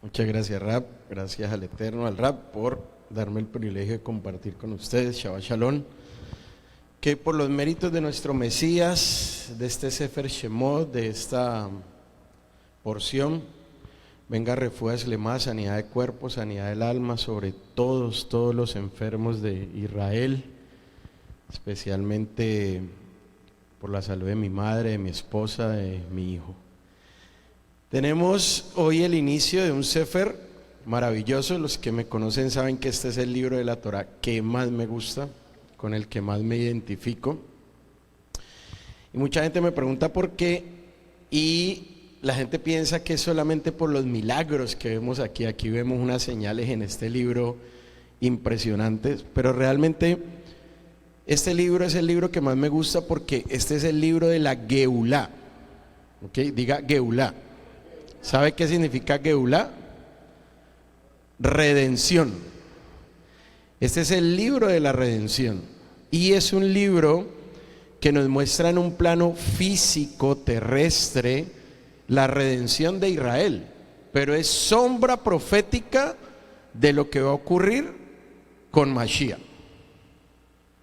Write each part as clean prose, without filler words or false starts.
Muchas gracias, Rab. Gracias al Eterno, al Rab, por darme el privilegio de compartir con ustedes. Shabbat Shalom. Que por los méritos de nuestro Mesías, de este Sefer Shemot, de esta porción, venga refuerzo, más sanidad de cuerpo, sanidad del alma, sobre todos los enfermos de Israel, especialmente por la salud de mi madre, de mi esposa, de mi hijo. Tenemos hoy el inicio de un Sefer maravilloso. Los que me conocen saben que este es el libro de la Torah que más me gusta, con el que más me identifico. Y mucha gente me pregunta por qué, y la gente piensa que es solamente por los milagros que vemos aquí. Aquí vemos unas señales en este libro impresionantes, pero realmente este libro es el libro que más me gusta porque este es el libro de la Geulá. ¿Ok? Diga Geulá. ¿Sabe qué significa Geulá? Redención. Este es el libro de la redención y es un libro que nos muestra en un plano físico, terrestre, la redención de Israel, pero es sombra profética de lo que va a ocurrir con Mashiach.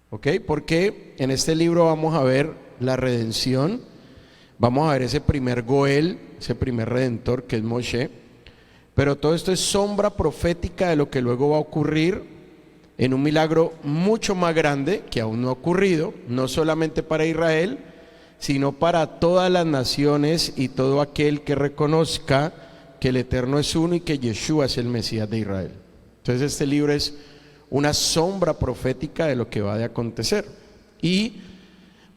¿Ok? Porque en este libro vamos a ver la redención, vamos a ver ese primer Goel, ese primer redentor que es Moshe, pero todo esto es sombra profética de lo que luego va a ocurrir en un milagro mucho más grande que aún no ha ocurrido, no solamente para Israel, sino para todas las naciones y todo aquel que reconozca que el Eterno es uno y que Yeshua es el Mesías de Israel. Entonces este libro es una sombra profética de lo que va de acontecer. Y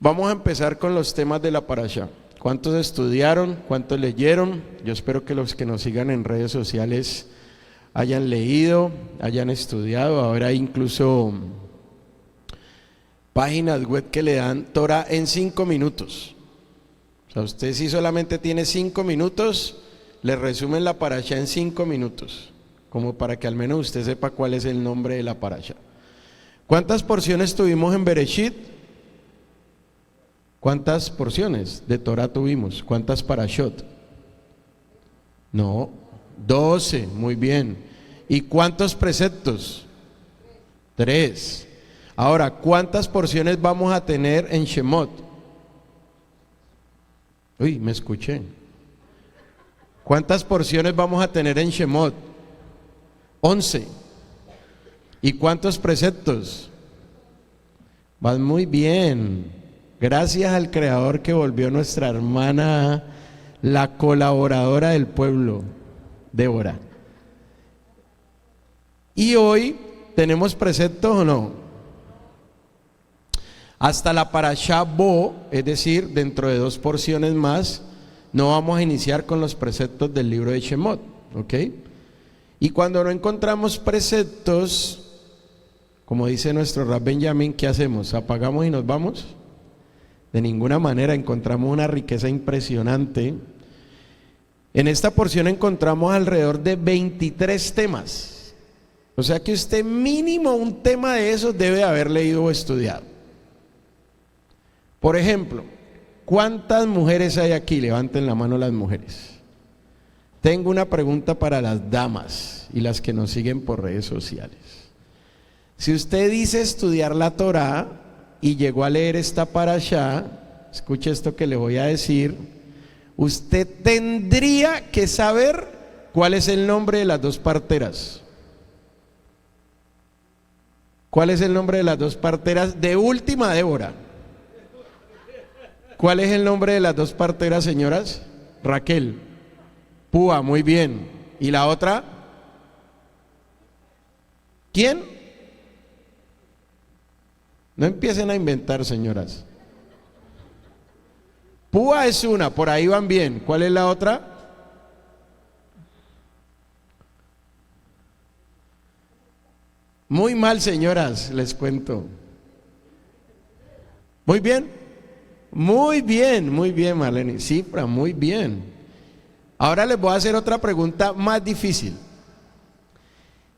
vamos a empezar con los temas de la parashá. ¿Cuántos estudiaron? ¿Cuántos leyeron? Yo espero que los que nos sigan en redes sociales hayan leído, hayan estudiado. Ahora hay incluso páginas web que le dan Torah en 5 minutos. O sea, usted si solamente tiene 5 minutos, le resumen la parashá en 5 minutos, como para que al menos usted sepa cuál es el nombre de la parashá. ¿Cuántas porciones tuvimos en Bereshit? ¿Cuántas porciones de Torah tuvimos? ¿Cuántas parashot? No, 12, muy bien. ¿Y cuántos preceptos? 3. Ahora, ¿cuántas porciones vamos a tener en Shemot? Uy, me escuché. ¿Cuántas porciones vamos a tener en Shemot? 11. ¿Y cuántos preceptos? Van muy bien. Gracias al Creador que volvió nuestra hermana, la colaboradora del pueblo, Débora. ¿Y hoy tenemos preceptos o no? Hasta la parashá Bo, es decir, dentro de 2 porciones más, no vamos a iniciar con los preceptos del libro de Shemot, ¿ok? Y cuando no encontramos preceptos, como dice nuestro Rab Benjamín, ¿qué hacemos? ¿Apagamos y nos vamos? De ninguna manera. Encontramos una riqueza impresionante. En esta porción encontramos alrededor de 23 temas. O sea que usted mínimo un tema de esos debe haber leído o estudiado. Por ejemplo, ¿cuántas mujeres hay aquí? Levanten la mano las mujeres. Tengo una pregunta para las damas y las que nos siguen por redes sociales. Si usted dice estudiar la Torah y llegó a leer esta parashá, escuche esto que le voy a decir, usted tendría que saber cuál es el nombre de las 2 parteras. ¿Cuál es el nombre de las 2 parteras de última Débora? ¿Cuál es el nombre de las 2 parteras, señoras? Raquel. Púa, muy bien. ¿Y la otra? ¿Quién? No empiecen a inventar, señoras. Púa es una, por ahí van bien. ¿Cuál es la otra? Muy mal, señoras, les cuento. Muy bien. Muy bien, Marlene. Cifra, muy bien. Ahora les voy a hacer otra pregunta más difícil.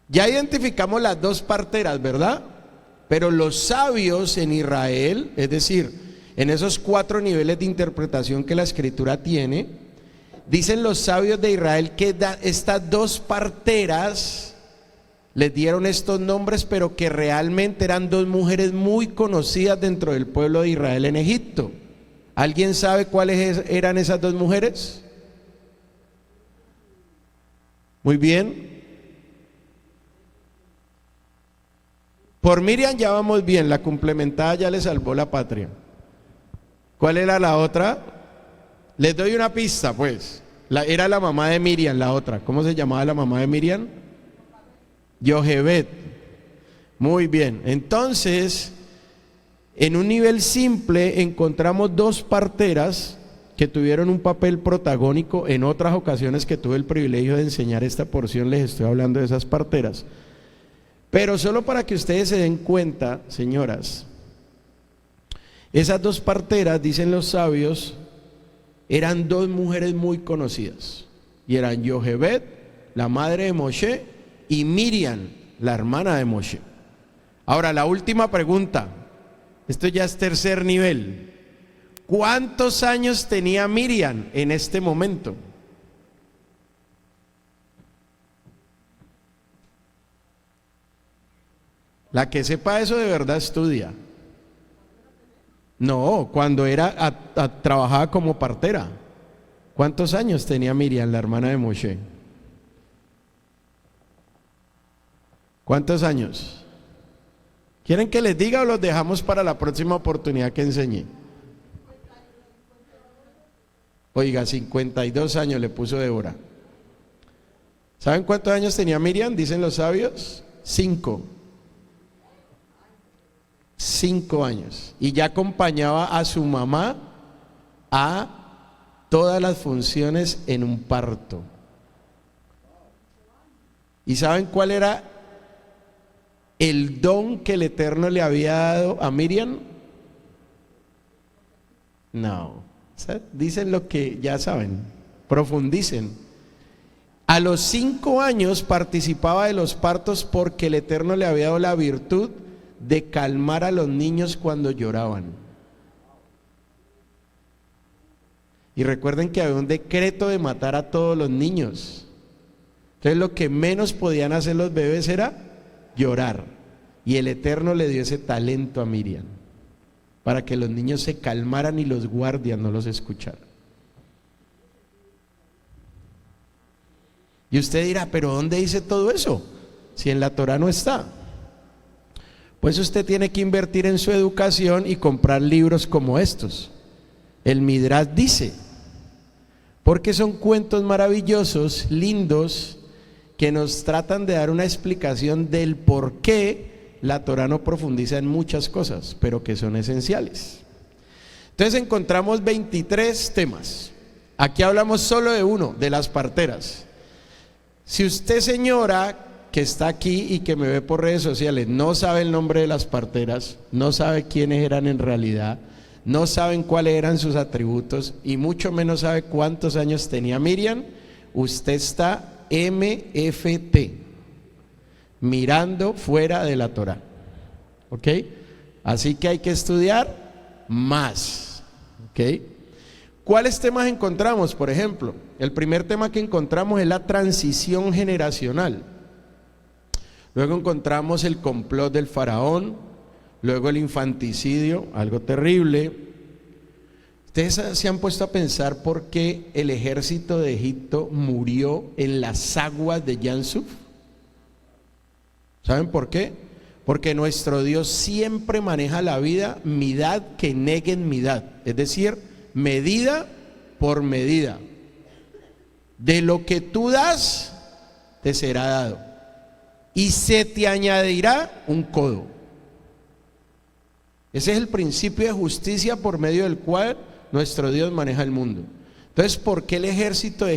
Ya identificamos las 2 parteras, ¿verdad? Pero los sabios en Israel, es decir, en esos 4 niveles de interpretación que la Escritura tiene, Dicen los sabios de Israel que estas dos parteras les dieron estos nombres, pero que realmente eran dos mujeres muy conocidas dentro del pueblo de Israel en Egipto. ¿Alguien sabe cuáles eran esas dos mujeres? Muy bien. Por Miriam ya vamos bien, la complementada ya le salvó la patria. ¿Cuál era la otra? Les doy una pista, pues. Era la mamá de Miriam, la otra. ¿Cómo se llamaba la mamá de Miriam? Jochebed. Muy bien. Entonces, en un nivel simple encontramos dos parteras que tuvieron un papel protagónico. En otras ocasiones que tuve el privilegio de enseñar esta porción les estoy hablando de esas parteras. Pero solo para que ustedes se den cuenta, señoras, esas dos parteras, dicen los sabios, eran dos mujeres muy conocidas. Y eran Jochebed, la madre de Moshe, y Miriam, la hermana de Moshe. Ahora, la última pregunta. Esto ya es tercer nivel. ¿Cuántos años tenía Miriam en este momento? La que sepa eso de verdad estudia. No, cuando trabajaba como partera. ¿Cuántos años tenía Miriam, la hermana de Moshe? ¿Cuántos años? ¿Quieren que les diga o los dejamos para la próxima oportunidad que enseñe? Oiga, 52 años le puso Débora. ¿Saben cuántos años tenía Miriam? Dicen los sabios. 5 años. Y ya acompañaba a su mamá a todas las funciones en un parto. ¿Y saben cuál era el don que el Eterno le había dado a Miriam? No. Dicen lo que ya saben, profundicen. A los 5 años participaba de los partos porque el Eterno le había dado la virtud de calmar a los niños cuando lloraban. Y recuerden que había un decreto de matar a todos los niños. Entonces lo que menos podían hacer los bebés era llorar. Y el Eterno le dio ese talento a Miriam para que los niños se calmaran y los guardias no los escucharan. Y usted dirá, ¿pero dónde dice todo eso? Si en la Torah no está. Pues usted tiene que invertir en su educación y comprar libros como estos. El Midrash dice, porque son cuentos maravillosos, lindos, que nos tratan de dar una explicación del por qué la Torah no profundiza en muchas cosas, pero que son esenciales. Entonces encontramos 23 temas. Aquí hablamos solo de uno, de las parteras. Si usted, señora, que está aquí y que me ve por redes sociales, no sabe el nombre de las parteras, no sabe quiénes eran en realidad, no saben cuáles eran sus atributos y mucho menos sabe cuántos años tenía Miriam, usted está MFT, mirando fuera de la Torah. ¿Ok? Así que hay que estudiar más. ¿Ok? ¿Cuáles temas encontramos? Por ejemplo, el primer tema que encontramos es la transición generacional. Luego encontramos el complot del faraón, luego el infanticidio, algo terrible. Ustedes se han puesto a pensar por qué el ejército de Egipto murió en las aguas de Yansuf. ¿Saben por qué? Porque nuestro Dios siempre maneja la vida midad que neguen midad, es decir, medida por medida. De lo que tú das, te será dado, y se te añadirá un codo. Ese es el principio de justicia por medio del cual nuestro Dios maneja el mundo. Entonces, ¿por qué el ejército de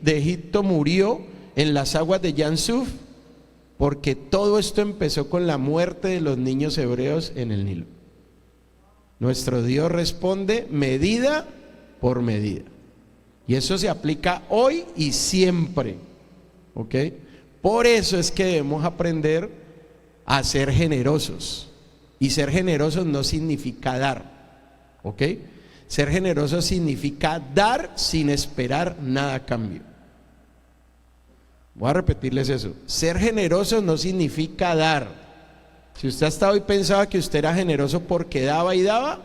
Egipto murió en las aguas de Yansuf? Porque todo esto empezó con la muerte de los niños hebreos en el Nilo. Nuestro Dios responde medida por medida. Y eso se aplica hoy y siempre. ¿Ok? Por eso es que debemos aprender a ser generosos. Y ser generosos no significa dar. ¿Ok? Ser generoso significa dar sin esperar nada a cambio. Voy a repetirles eso. Ser generoso no significa dar. Si usted hasta hoy pensaba que usted era generoso porque daba y daba,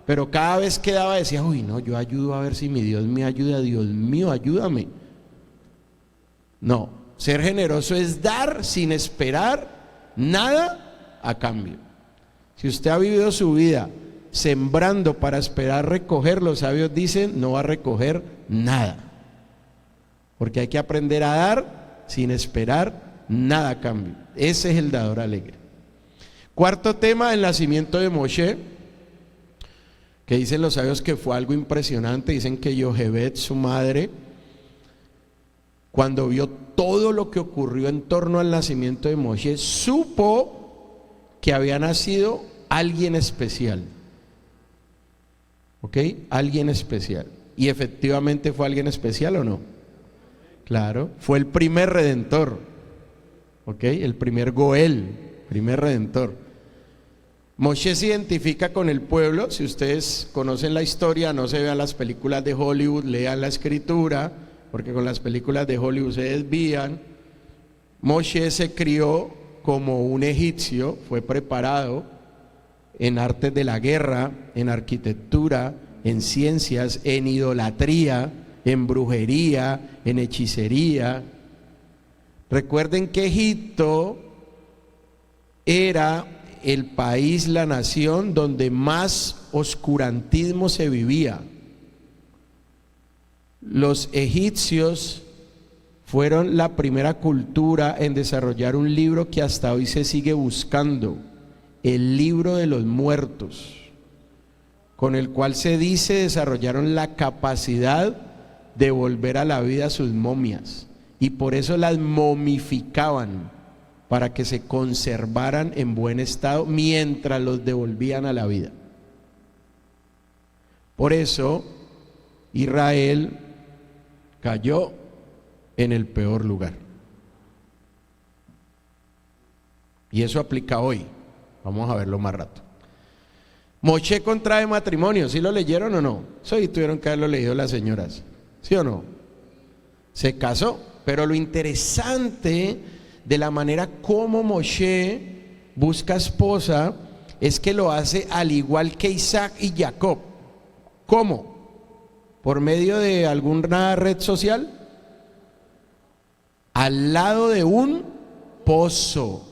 pero cada vez que daba decía, uy, no, yo ayudo a ver si mi Dios me ayuda, Dios mío, ayúdame. No, ser generoso es dar sin esperar nada a cambio. Si usted ha vivido su vida sembrando para esperar recoger, los sabios dicen, no va a recoger nada. Porque hay que aprender a dar sin esperar nada a cambio. Ese es el dador alegre. Cuarto tema, el nacimiento de Moshe, que dicen los sabios que fue algo impresionante. Dicen que Yochebed, su madre, cuando vio todo lo que ocurrió en torno al nacimiento de Moshe, supo que había nacido alguien especial. ¿Ok? Alguien especial. ¿Y efectivamente fue alguien especial o no? Claro, fue el primer redentor. ¿Ok? El primer Goel, primer redentor. Moshe se identifica con el pueblo. Si ustedes conocen la historia, no se vean las películas de Hollywood, lean la escritura, porque con las películas de Hollywood se desvían. Moshe se crió como un egipcio, fue preparado en artes de la guerra, en arquitectura, en ciencias, en idolatría, en brujería, en hechicería. Recuerden que Egipto era el país, la nación donde más oscurantismo se vivía. Los egipcios fueron la primera cultura en desarrollar un libro que hasta hoy se sigue buscando, el libro de los muertos, con el cual se dice desarrollaron la capacidad de volver a la vida sus momias, y por eso las momificaban para que se conservaran en buen estado mientras los devolvían a la vida. Por eso Israel cayó en el peor lugar, y eso aplica hoy. Vamos a verlo más rato. Moshe contrae matrimonio, ¿sí lo leyeron o no? Sí, tuvieron que haberlo leído las señoras, ¿sí o no? Se casó, pero lo interesante de la manera como Moshe busca esposa es que lo hace al igual que Isaac y Jacob. ¿Cómo? ¿Por medio de alguna red social? Al lado de un pozo.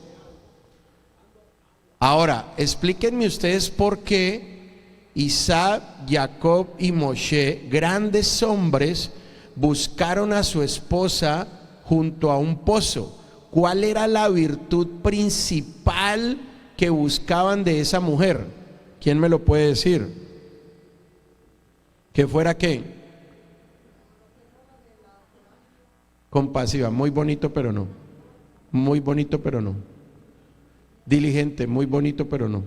Ahora, explíquenme ustedes por qué Isaac, Jacob y Moshe, grandes hombres, buscaron a su esposa junto a un pozo. ¿Cuál era la virtud principal que buscaban de esa mujer? ¿Quién me lo puede decir? ¿Que fuera qué? Compasiva, muy bonito pero no. Muy bonito pero no. Diligente, muy bonito pero no.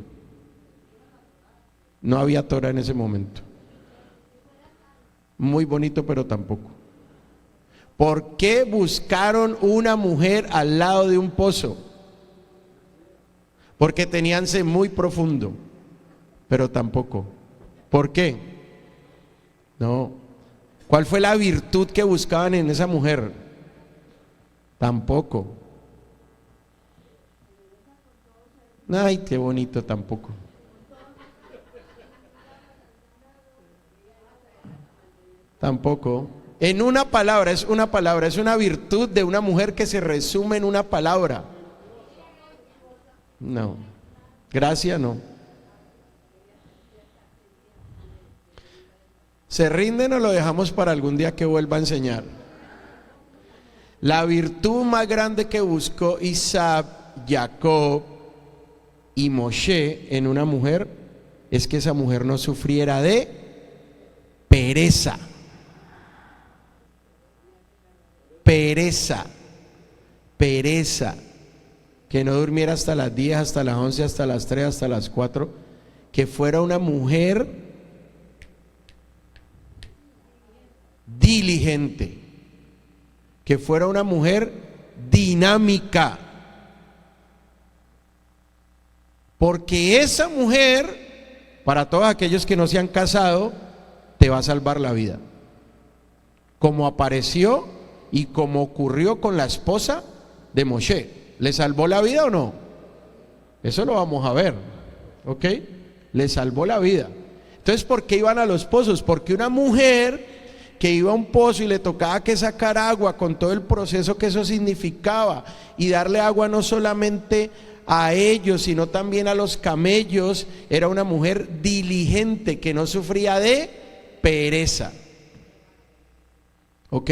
No había Torah en ese momento. Muy bonito pero tampoco. ¿Por qué buscaron una mujer al lado de un pozo? Porque tenían sed muy profundo, pero tampoco. ¿Por qué? No. ¿Cuál fue la virtud que buscaban en esa mujer? Tampoco. Ay, qué bonito, tampoco. Tampoco. En una palabra, es una virtud de una mujer que se resume en una palabra. No. Gracia no. ¿Se rinden o lo dejamos para algún día que vuelva a enseñar? La virtud más grande que buscó Isaac, Jacob y Moshe en una mujer es que esa mujer no sufriera de pereza. Pereza, que no durmiera hasta las 10, hasta las 11, hasta las 3, hasta las 4, que fuera una mujer diligente, que fuera una mujer dinámica, porque esa mujer, para todos aquellos que no se han casado, te va a salvar la vida. Como apareció y como ocurrió con la esposa de Moshe. ¿Le salvó la vida o no? Eso lo vamos a ver, ¿ok? Le salvó la vida. Entonces, ¿por qué iban a los pozos? Porque una mujer que iba a un pozo y le tocaba que sacar agua con todo el proceso que eso significaba y darle agua no solamente a ellos sino también a los camellos, era una mujer diligente que no sufría de pereza, ¿ok?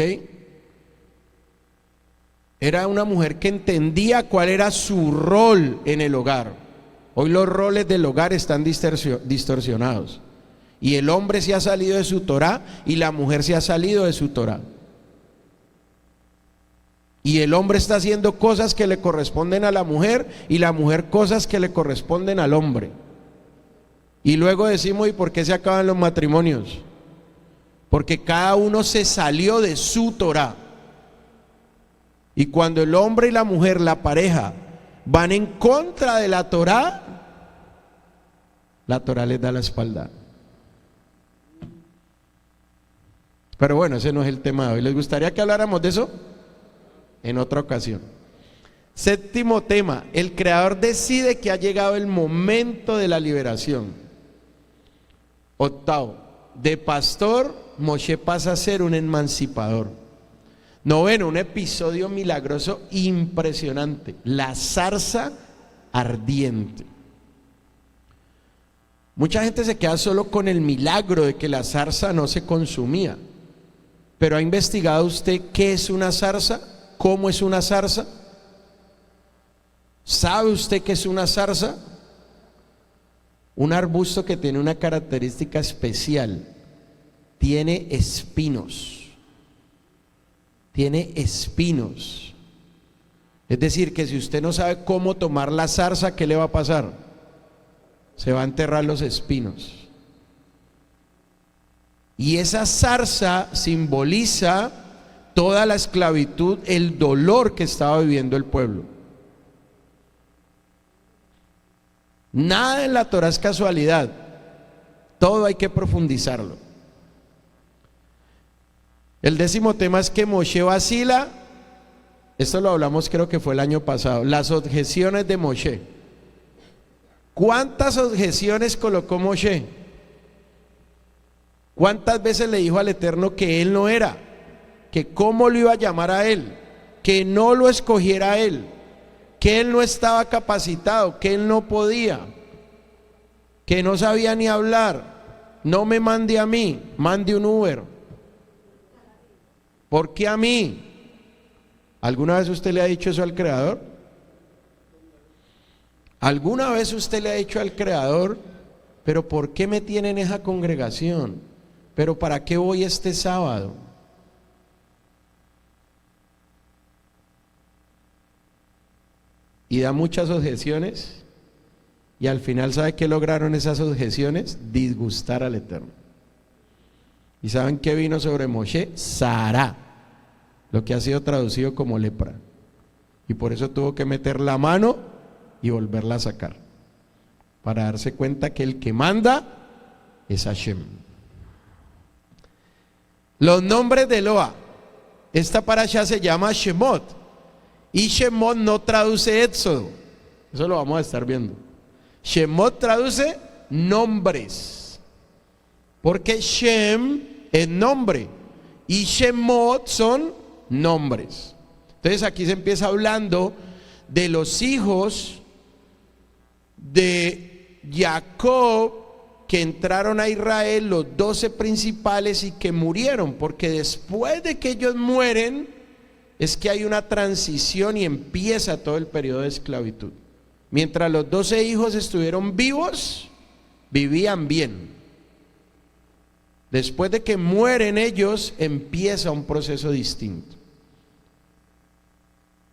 Era una mujer que entendía cuál era su rol en el hogar. Hoy los roles del hogar están distorsionados. Y el hombre se ha salido de su Torá y la mujer se ha salido de su Torá. Y el hombre está haciendo cosas que le corresponden a la mujer y la mujer cosas que le corresponden al hombre. Y luego decimos, ¿y por qué se acaban los matrimonios? Porque cada uno se salió de su Torá. Y cuando el hombre y la mujer, la pareja, van en contra de la Torá les da la espalda. Pero bueno, ese no es el tema de hoy. ¿Les gustaría que habláramos de eso? En otra ocasión. Séptimo tema, el Creador decide que ha llegado el momento de la liberación. Octavo, de pastor, Moshe pasa a ser un emancipador. Noveno, un episodio milagroso impresionante, la zarza ardiente. Mucha gente se queda solo con el milagro de que la zarza no se consumía. Pero ¿ha investigado usted qué es una zarza? ¿Cómo es una zarza? ¿Sabe usted qué es una zarza? Un arbusto que tiene una característica especial. Tiene espinos. Tiene espinos. Es decir, que si usted no sabe cómo tomar la zarza, ¿qué le va a pasar? Se va a enterrar los espinos. Y esa zarza simboliza toda la esclavitud, el dolor que estaba viviendo el pueblo. Nada en la Torá es casualidad, todo hay que profundizarlo. El décimo tema es que Moshe vacila. Esto lo hablamos, creo que fue el año pasado. Las objeciones de Moshe. ¿Cuántas objeciones colocó Moshe? ¿Cuántas veces le dijo al Eterno que él no era? Que cómo lo iba a llamar a él, que no lo escogiera a él, que él no estaba capacitado, que él no podía, que no sabía ni hablar. No me mande a mí, mande un Uber. ¿Por qué a mí? ¿Alguna vez usted le ha dicho eso al Creador? ¿Alguna vez usted le ha dicho al Creador, pero por qué me tiene en esa congregación? ¿Pero para qué voy este sábado? Y da muchas objeciones, y al final, ¿sabe qué lograron esas objeciones? Disgustar al Eterno. ¿Y saben qué vino sobre Moshe? Sará, lo que ha sido traducido como lepra. Y por eso tuvo que meter la mano y volverla a sacar, para darse cuenta que el que manda es Hashem. Los nombres de Eloa. Esta parasha se llama Shemot. Y Shemot no traduce Éxodo. Eso lo vamos a estar viendo. Shemot traduce nombres. Porque Shem es nombre. Y Shemot son nombres. Entonces aquí se empieza hablando de los hijos de Jacob que entraron a Israel, los 12 principales, y que murieron, porque después de que ellos mueren es que hay una transición y empieza todo el periodo de esclavitud. Mientras los 12 hijos estuvieron vivos, vivían bien. Después de que mueren ellos, empieza un proceso distinto.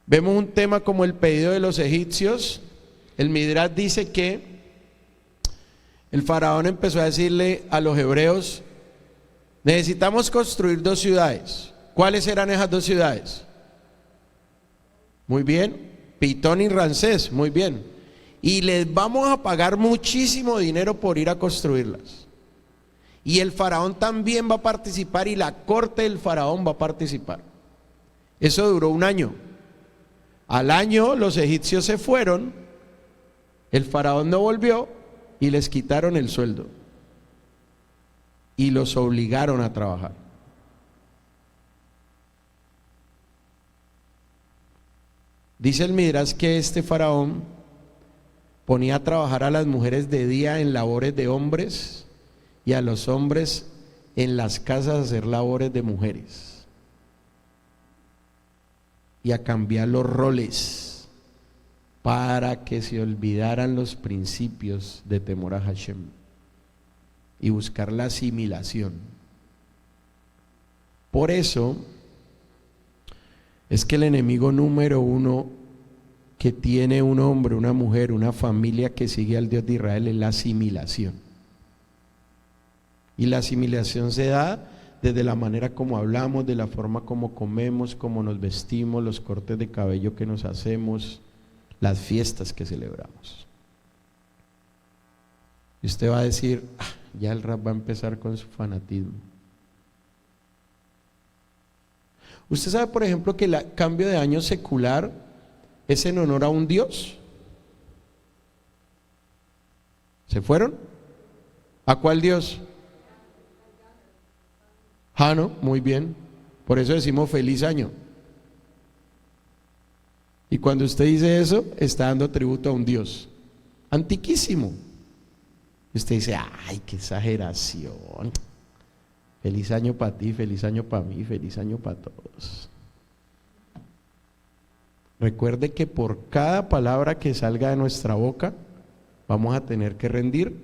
Vemos un tema como el pedido de los egipcios. El Midrash dice que el faraón empezó a decirle a los hebreos: necesitamos construir 2 ciudades. ¿Cuáles eran esas 2 ciudades? Muy bien, Pitón y Ramsés, muy bien. Y les vamos a pagar muchísimo dinero por ir a construirlas. Y el faraón también va a participar y la corte del faraón va a participar. Eso duró un año. Al año los egipcios se fueron, el faraón no volvió y les quitaron el sueldo. Y los obligaron a trabajar. Dice el Midrash que este faraón ponía a trabajar a las mujeres de día en labores de hombres y a los hombres en las casas a hacer labores de mujeres. Y a cambiar los roles para que se olvidaran los principios de temor a Hashem y buscar la asimilación. Por eso es que el enemigo número uno que tiene un hombre, una mujer, una familia que sigue al Dios de Israel es la asimilación. Y la asimilación se da desde la manera como hablamos, de la forma como comemos, como nos vestimos, los cortes de cabello que nos hacemos, las fiestas que celebramos. Y usted va a decir, ya el rap va a empezar con su fanatismo. Usted sabe, por ejemplo, que el cambio de año secular es en honor a un dios. ¿Se fueron? ¿A cuál dios? Jano, muy bien. Por eso decimos feliz año. Y cuando usted dice eso, está dando tributo a un dios antiquísimo. Y usted dice, ay, qué exageración. Feliz año para ti, feliz año para mí, feliz año para todos. Recuerde que por cada palabra que salga de nuestra boca, vamos a tener que rendir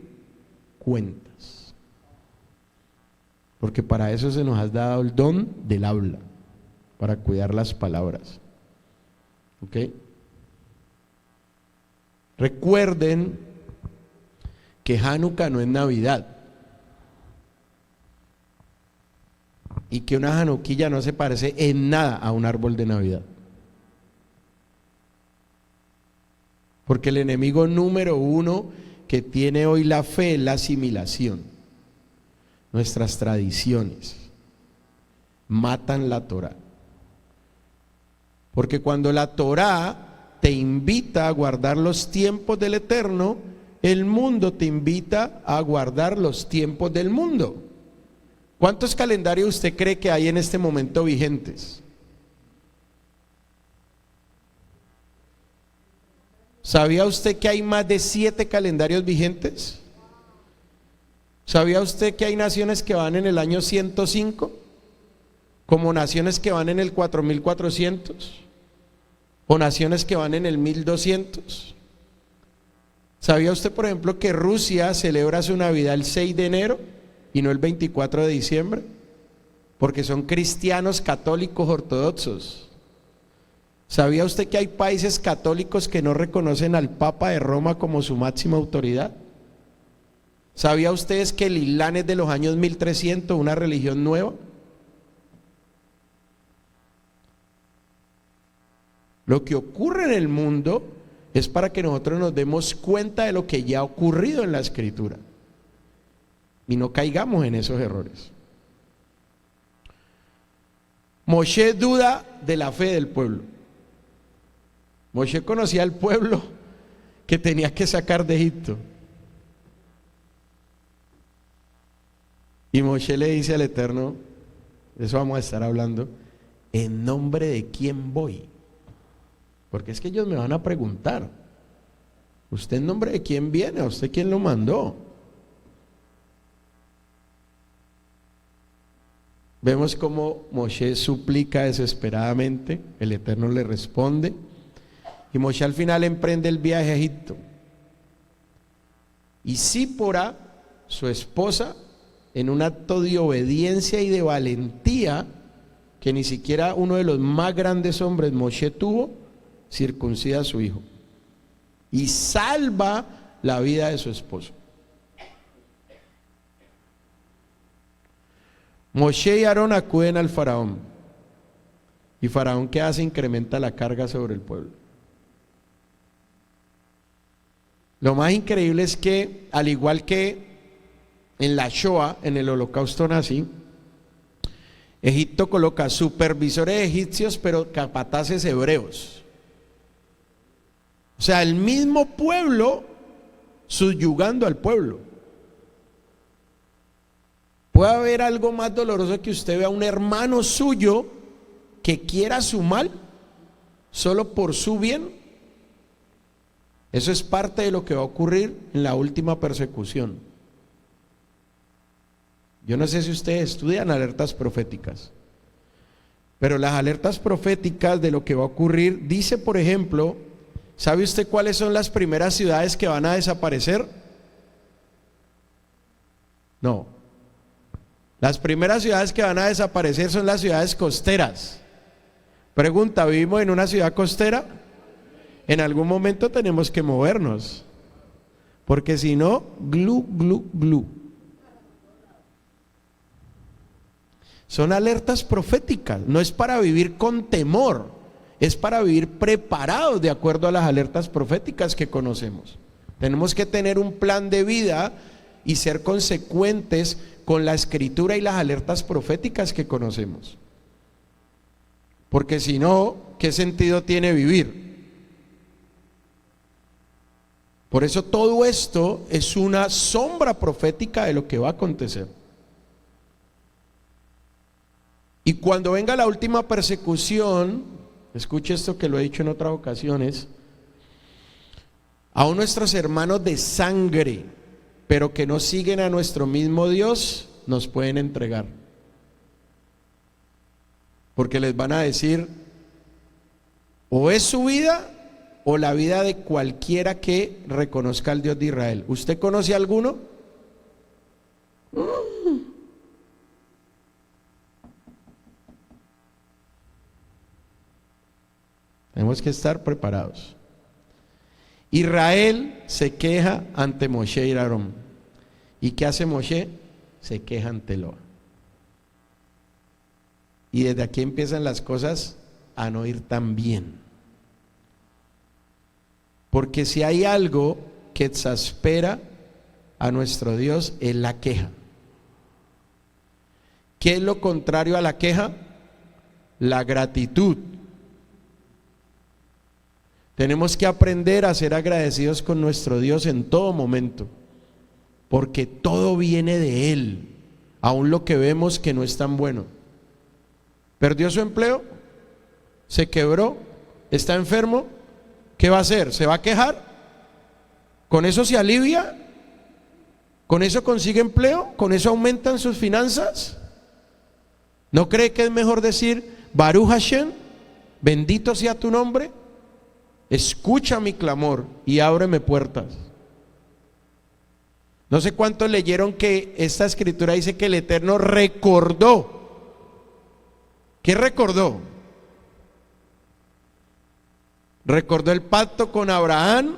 cuentas. Porque para eso se nos ha dado el don del habla, para cuidar las palabras. ¿Ok? Recuerden que Hanukkah no es Navidad. Y que una januquilla no se parece en nada a un árbol de Navidad. Porque el enemigo número uno que tiene hoy la fe es la asimilación. Nuestras tradiciones matan la Torá. Porque cuando la Torá te invita a guardar los tiempos del Eterno, el mundo te invita a guardar los tiempos del mundo. ¿Cuántos calendarios usted cree que hay en este momento vigentes? ¿Sabía usted que hay más de 7 calendarios vigentes? ¿Sabía usted que hay naciones que van en el año 105? Como naciones que van en el 4400 o naciones que van en el 1200. ¿Sabía usted, por ejemplo, que Rusia celebra su Navidad el 6 de enero y no el 24 de diciembre? Porque son cristianos católicos ortodoxos. ¿Sabía usted que hay países católicos que no reconocen al Papa de Roma como su máxima autoridad? ¿Sabía ustedes que el Islam es de los años 1300, una religión nueva? Lo que ocurre en el mundo es para que nosotros nos demos cuenta de lo que ya ha ocurrido en la Escritura y no caigamos en esos errores. Moshe duda de la fe del pueblo. Moshe conocía al pueblo que tenía que sacar de Egipto. Y Moshe le dice al Eterno, de eso vamos a estar hablando, ¿en nombre de quién voy? Porque es que ellos me van a preguntar, ¿usted en nombre de quién viene? ¿A usted quién lo mandó? Vemos cómo Moshe suplica desesperadamente, el Eterno le responde, y Moshe al final emprende el viaje a Egipto. Y Sípora, su esposa, en un acto de obediencia y de valentía, que ni siquiera uno de los más grandes hombres Moshe tuvo, circuncida a su hijo y salva la vida de su esposo. Moshe y Aarón acuden al faraón, y faraón, ¿qué hace? Incrementa la carga sobre el pueblo. Lo más increíble es que, al igual que en la Shoah, en el holocausto nazi, Egipto coloca supervisores egipcios pero capataces hebreos. O sea, el mismo pueblo subyugando al pueblo. ¿Puede haber algo más doloroso que usted vea a un hermano suyo que quiera su mal solo por su bien? Eso es parte de lo que va a ocurrir en la última persecución. Yo no sé si ustedes estudian alertas proféticas, pero las alertas proféticas de lo que va a ocurrir, dice por ejemplo, ¿sabe usted cuáles son las primeras ciudades que van a desaparecer? No. Las primeras ciudades que van a desaparecer son las ciudades costeras. Pregunta, ¿vivimos en una ciudad costera? En algún momento tenemos que movernos, porque si no, glu, glu, glu. Son alertas proféticas, no es para vivir con temor, es para vivir preparados de acuerdo a las alertas proféticas que conocemos. Tenemos que tener un plan de vida y ser consecuentes con la escritura y las alertas proféticas que conocemos. Porque si no, ¿qué sentido tiene vivir? Por eso todo esto es una sombra profética de lo que va a acontecer. Y cuando venga la última persecución, escuche esto que lo he dicho en otras ocasiones, aún nuestros hermanos de sangre, pero que no siguen a nuestro mismo Dios, nos pueden entregar. Porque les van a decir, o es su vida, o la vida de cualquiera que reconozca al Dios de Israel. ¿Usted conoce a alguno? Tenemos que estar preparados. Israel se queja ante Moshe y Aarón. ¿Y qué hace Moshe? Se queja ante Eloa. Y desde aquí empiezan las cosas a no ir tan bien. Porque si hay algo que exaspera a nuestro Dios es la queja. ¿Qué es lo contrario a la queja? La gratitud. Tenemos que aprender a ser agradecidos con nuestro Dios en todo momento, porque todo viene de Él, aun lo que vemos que no es tan bueno. ¿Perdió su empleo? ¿Se quebró? ¿Está enfermo? ¿Qué va a hacer? ¿Se va a quejar? ¿Con eso se alivia? ¿Con eso consigue empleo? ¿Con eso aumentan sus finanzas? ¿No cree que es mejor decir, Baruch Hashem, bendito sea tu nombre? Escucha mi clamor y ábreme puertas. No sé cuántos leyeron que esta escritura dice que el Eterno recordó. ¿Qué recordó? Recordó el pacto con Abraham,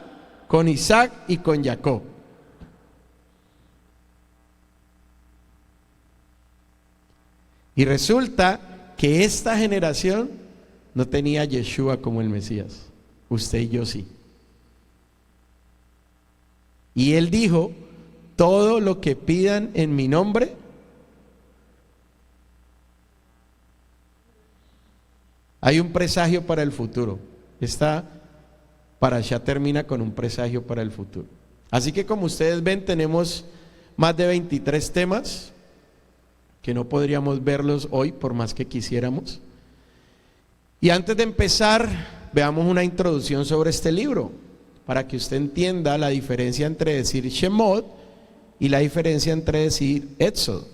con Isaac y con Jacob. Y resulta que esta generación no tenía a Yeshua como el Mesías. Usted y yo sí. Y Él dijo, todo lo que pidan en mi nombre, hay un presagio para el futuro. Esta parashá termina con un presagio para el futuro. Así que como ustedes ven, tenemos más de 23 temas que no podríamos verlos hoy por más que quisiéramos. Y antes de empezar, veamos una introducción sobre este libro, para que usted entienda la diferencia entre decir Shemot y la diferencia entre decir Éxodo.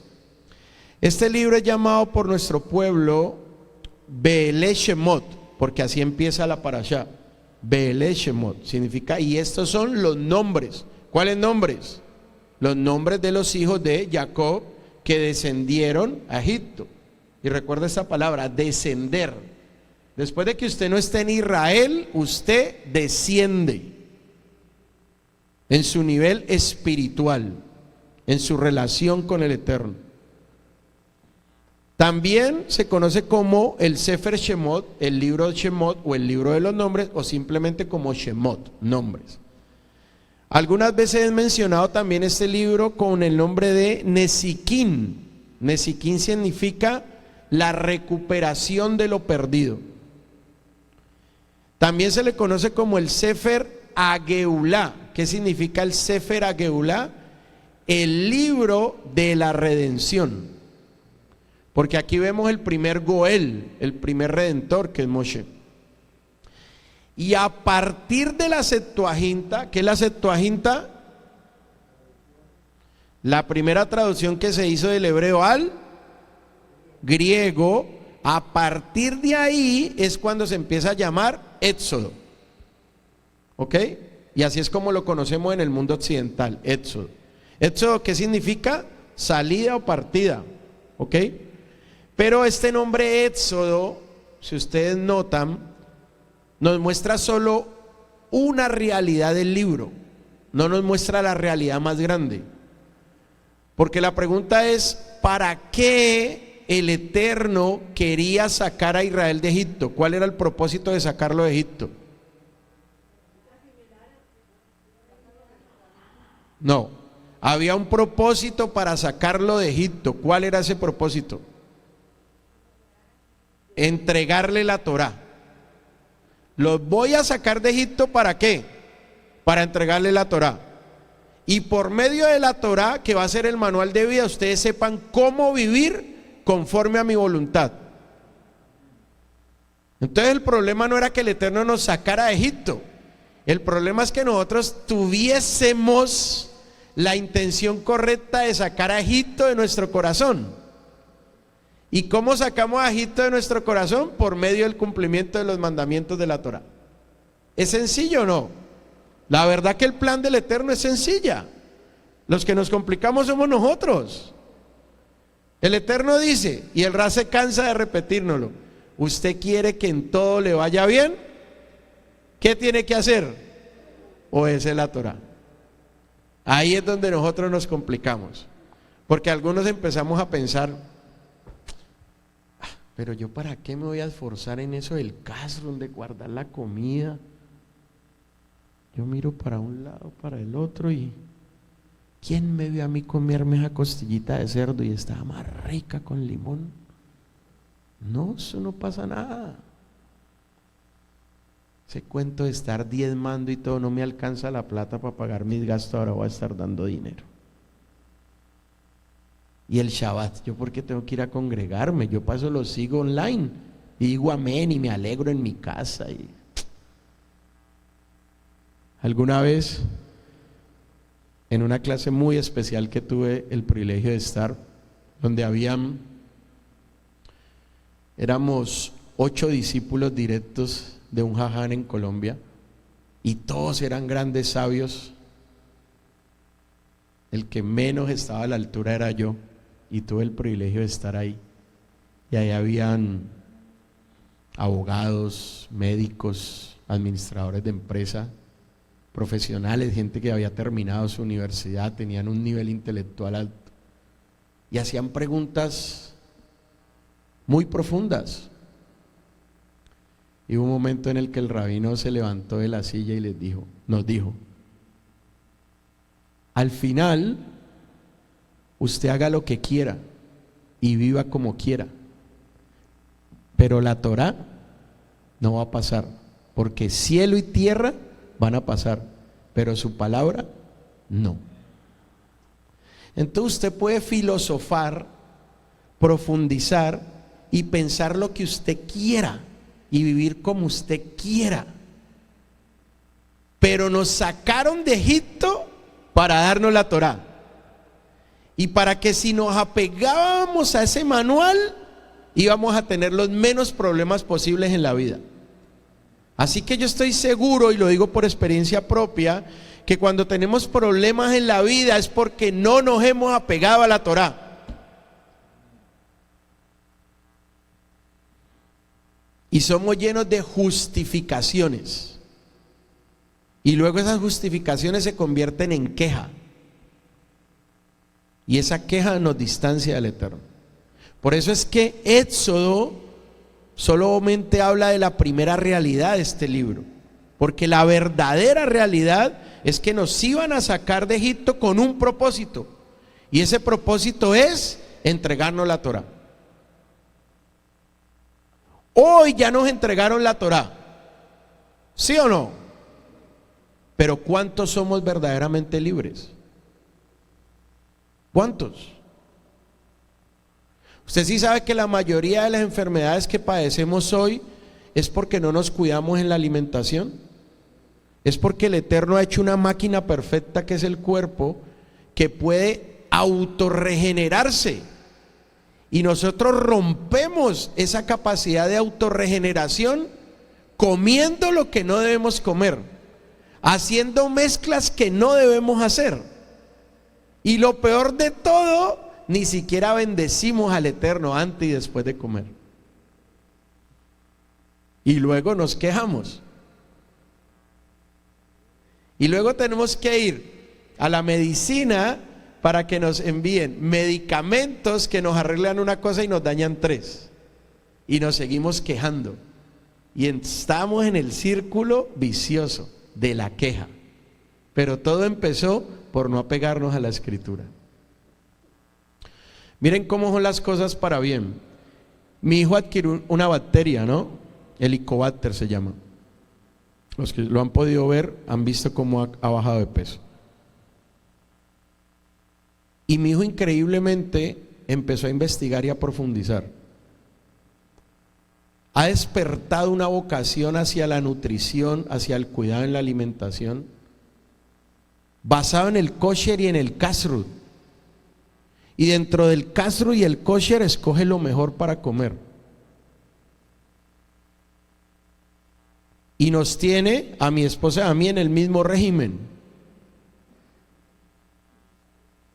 Este libro es llamado por nuestro pueblo Be'ele Shemot, porque así empieza la parashá. Be'ele Shemot significa, y estos son los nombres. ¿Cuáles nombres? Los nombres de los hijos de Jacob que descendieron a Egipto. Y recuerda esta palabra, descender. Después de que usted no esté en Israel, usted desciende en su nivel espiritual, en su relación con el Eterno. También se conoce como el Sefer Shemot, el libro de Shemot o el libro de los nombres, o simplemente como Shemot, nombres. Algunas veces he mencionado también este libro con el nombre de Nesiquín. Nesiquín significa la recuperación de lo perdido. También se le conoce como el Sefer Ageulá. ¿Qué significa el Sefer Ageulá? El libro de la redención. Porque aquí vemos el primer Goel, el primer redentor, que es Moshe. Y a partir de la Septuaginta, ¿qué es la Septuaginta? La primera traducción que se hizo del hebreo al griego. A partir de ahí es cuando se empieza a llamar Éxodo. ¿Ok? Y así es como lo conocemos en el mundo occidental, Éxodo. Éxodo, ¿qué significa? Salida o partida. ¿Ok? Pero este nombre Éxodo, si ustedes notan, nos muestra solo una realidad del libro, no nos muestra la realidad más grande. Porque la pregunta es, ¿para qué el Eterno quería sacar a Israel de Egipto? ¿Cuál era el propósito de sacarlo de Egipto? No, había un propósito para sacarlo de Egipto. ¿Cuál era ese propósito? Entregarle la Torá. Los voy a sacar de Egipto, ¿para qué? Para entregarle la Torá. Y por medio de la Torá, que va a ser el manual de vida, ustedes sepan cómo vivir conforme a mi voluntad. Entonces el problema no era que el Eterno nos sacara de Egipto. El problema es que nosotros tuviésemos la intención correcta de sacar a Egipto de nuestro corazón. ¿Y cómo sacamos a Egipto de nuestro corazón? Por medio del cumplimiento de los mandamientos de la Torá. ¿Es sencillo o no? La verdad que el plan del Eterno es sencilla. Los que nos complicamos somos nosotros. El Eterno dice, y el Ra se cansa de repetírnoslo: usted quiere que en todo le vaya bien, ¿qué tiene que hacer? Obedecer la Torá. Ahí es donde nosotros nos complicamos, porque algunos empezamos a pensar: pero yo para qué me voy a esforzar en eso del casrón, de guardar la comida. Yo miro para un lado, para el otro, y ¿quién me vio a mí comerme esa costillita de cerdo y estaba más rica con limón? No, eso no pasa nada. Ese cuento de estar diezmando y todo no me alcanza la plata para pagar mis gastos, ahora voy a estar dando dinero. Y el Shabbat, ¿yo por qué tengo que ir a congregarme? Yo paso, lo sigo online y digo amén y me alegro en mi casa. Y alguna vez, en una clase muy especial que tuve el privilegio de estar, donde éramos 8 discípulos directos de un jaján en Colombia, y todos eran grandes sabios. El que menos estaba a la altura era yo, y tuve el privilegio de estar ahí. Y ahí habían abogados, médicos, administradores de empresa, profesionales, gente que había terminado su universidad, tenían un nivel intelectual alto, y hacían preguntas muy profundas. Y hubo un momento en el que el rabino se levantó de la silla y nos dijo: al final, usted haga lo que quiera y viva como quiera, pero la Torá no va a pasar, porque cielo y tierra van a pasar, pero su palabra no. Entonces usted puede filosofar, profundizar y pensar lo que usted quiera y vivir como usted quiera, pero nos sacaron de Egipto para darnos la Torá, y para que si nos apegábamos a ese manual íbamos a tener los menos problemas posibles en la vida. Así que yo estoy seguro, y lo digo por experiencia propia, que cuando tenemos problemas en la vida es porque no nos hemos apegado a la Torá. Y somos llenos de justificaciones, y luego esas justificaciones se convierten en queja, y esa queja nos distancia del Eterno. Por eso es que Éxodo solamente habla de la primera realidad de este libro. Porque la verdadera realidad es que nos iban a sacar de Egipto con un propósito. Y ese propósito es entregarnos la Torá. Hoy ya nos entregaron la Torá. ¿Sí o no? Pero ¿cuántos somos verdaderamente libres? ¿Cuántos? Usted sí sabe que la mayoría de las enfermedades que padecemos hoy es porque no nos cuidamos en la alimentación. Es porque el Eterno ha hecho una máquina perfecta que es el cuerpo, que puede autorregenerarse. Y nosotros rompemos esa capacidad de autorregeneración comiendo lo que no debemos comer, haciendo mezclas que no debemos hacer. Y lo peor de todo, ni siquiera bendecimos al Eterno antes y después de comer. Y luego nos quejamos. Y luego tenemos que ir a la medicina para que nos envíen medicamentos que nos arreglan una cosa y nos dañan tres. Y nos seguimos quejando. Y estamos en el círculo vicioso de la queja. Pero todo empezó por no apegarnos a la Escritura. Miren cómo son las cosas para bien. Mi hijo adquirió una bacteria, ¿no? Helicobacter se llama. Los que lo han podido ver han visto cómo ha bajado de peso. Y mi hijo increíblemente empezó a investigar y a profundizar. Ha despertado una vocación hacia la nutrición, hacia el cuidado en la alimentación, basado en el kosher y en el kashrut. Y dentro del kashrut y el kosher escoge lo mejor para comer. Y nos tiene, a mi esposa y a mí, en el mismo régimen.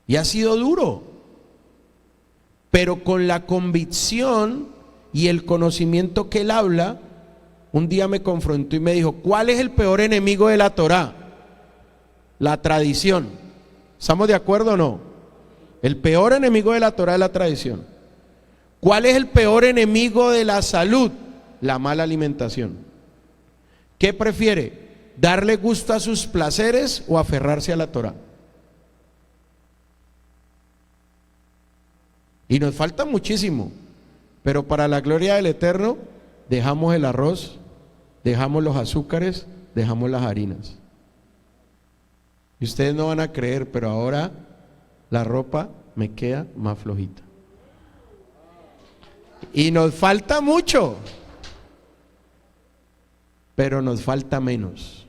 Y ha sido duro, pero con la convicción y el conocimiento que él habla. Un día me confrontó y me dijo: ¿cuál es el peor enemigo de la Torá? La tradición. ¿Estamos de acuerdo o no? El peor enemigo de la Torá es la tradición. ¿Cuál es el peor enemigo de la salud? La mala alimentación. ¿Qué prefiere? ¿Darle gusto a sus placeres o aferrarse a la Torá? Y nos falta muchísimo, pero para la gloria del Eterno dejamos el arroz, dejamos los azúcares, dejamos las harinas. Y ustedes no van a creer, pero ahora la ropa me queda más flojita. Y nos falta mucho, pero nos falta menos.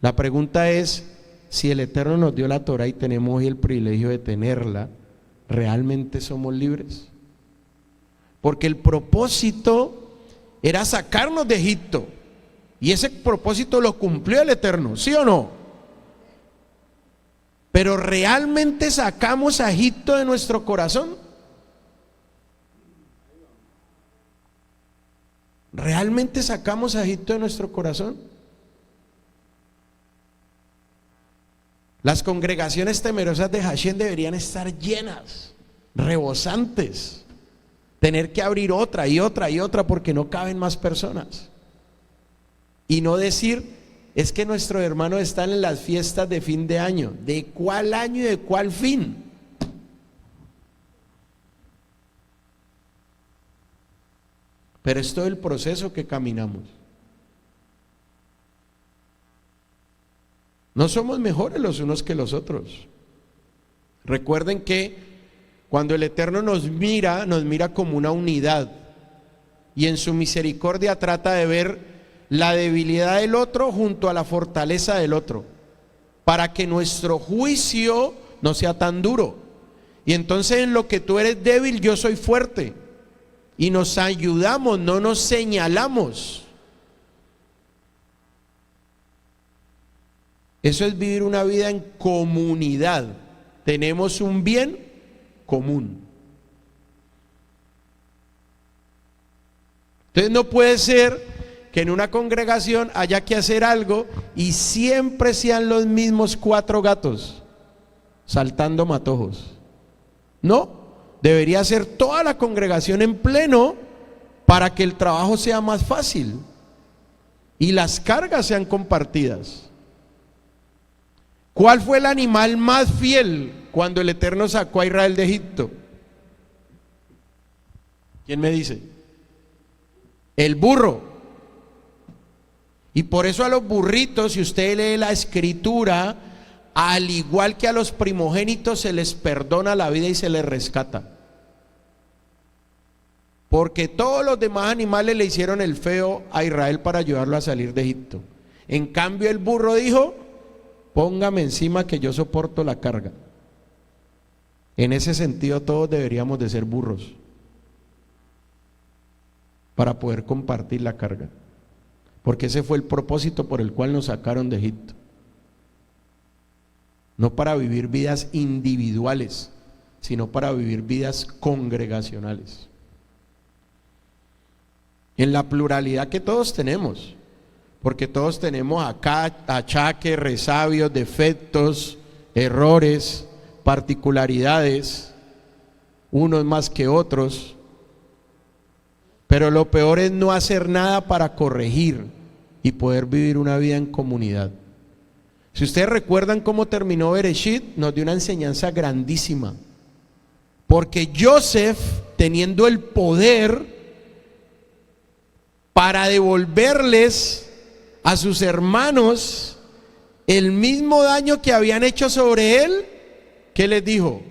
La pregunta es, si el Eterno nos dio la Torá y tenemos hoy el privilegio de tenerla, ¿realmente somos libres? Porque el propósito era sacarnos de Egipto, y ese propósito lo cumplió el Eterno, ¿sí o no? Pero ¿realmente sacamos a Egipto de nuestro corazón? ¿Realmente sacamos a Egipto de nuestro corazón? Las congregaciones temerosas de Hashem deberían estar llenas, rebosantes, tener que abrir otra y otra y otra porque no caben más personas. Y no decir: es que nuestros hermanos están en las fiestas de fin de año. ¿De cuál año y de cuál fin? Pero es todo el proceso que caminamos. No somos mejores los unos que los otros. Recuerden que cuando el Eterno nos mira como una unidad, y en su misericordia trata de ver la debilidad del otro junto a la fortaleza del otro, para que nuestro juicio no sea tan duro. Y entonces en lo que tú eres débil, yo soy fuerte, y nos ayudamos, no nos señalamos. Eso es vivir una vida en comunidad. Tenemos un bien común. Entonces no puede ser que en una congregación haya que hacer algo y siempre sean los mismos 4 gatos saltando matojos. No, debería ser toda la congregación en pleno para que el trabajo sea más fácil. y las cargas sean compartidas. ¿Cuál fue el animal más fiel cuando el Eterno sacó a Israel de Egipto? ¿Quién me dice? El burro. Y por eso a los burritos, si usted lee la escritura, al igual que a los primogénitos, se les perdona la vida y se les rescata. Porque todos los demás animales le hicieron el feo a Israel para ayudarlo a salir de Egipto. En cambio el burro dijo: póngame encima que yo soporto la carga. En ese sentido todos deberíamos de ser burros para poder compartir la carga, porque ese fue el propósito por el cual nos sacaron de Egipto. No para vivir vidas individuales, sino para vivir vidas congregacionales, en la pluralidad que todos tenemos, porque todos tenemos acá achaques, resabios, defectos, errores, particularidades, unos más que otros. Pero lo peor es no hacer nada para corregir y poder vivir una vida en comunidad. Si ustedes recuerdan cómo terminó Bereshit, nos dio una enseñanza grandísima. Porque Joseph, teniendo el poder para devolverles a sus hermanos el mismo daño que habían hecho sobre él, ¿qué les dijo?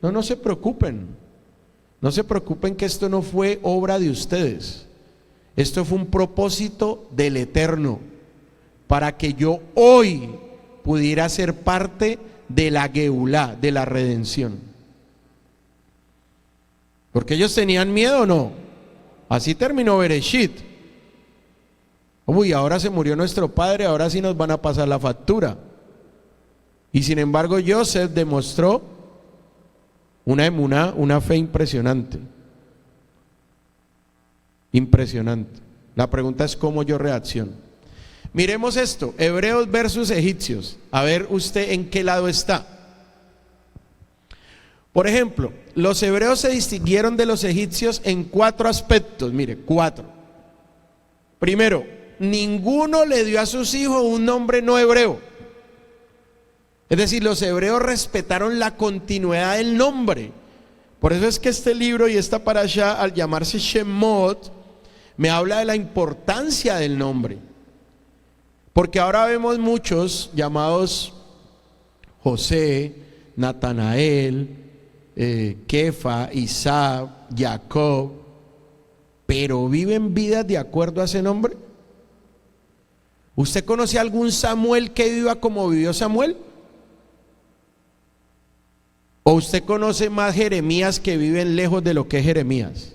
No se preocupen. No se preocupen, que esto no fue obra de ustedes. Esto fue un propósito del Eterno, para que yo hoy pudiera ser parte de la Geulá, de la redención. Porque ellos tenían miedo, ¿o no? Así terminó Bereshit. Uy, ahora se murió nuestro padre, ahora sí nos van a pasar la factura. Y sin embargo Joseph demostró una emuná, una fe impresionante. Impresionante. La pregunta es cómo yo reacciono. Miremos esto, hebreos versus egipcios. A ver usted en qué lado está. Por ejemplo, los hebreos se distinguieron de los egipcios en 4 aspectos. Mire, 4. Primero, ninguno le dio a sus hijos un nombre no hebreo. Es decir, los hebreos respetaron la continuidad del nombre. Por eso es que este libro y esta parashá, al llamarse Shemot, me habla de la importancia del nombre. Porque ahora vemos muchos llamados José, Natanael, Kefa, Isaac, Jacob, pero ¿viven vidas de acuerdo a ese nombre? ¿Usted conoce a algún Samuel que viva como vivió Samuel? ¿O usted conoce más Jeremías que viven lejos de lo que es Jeremías?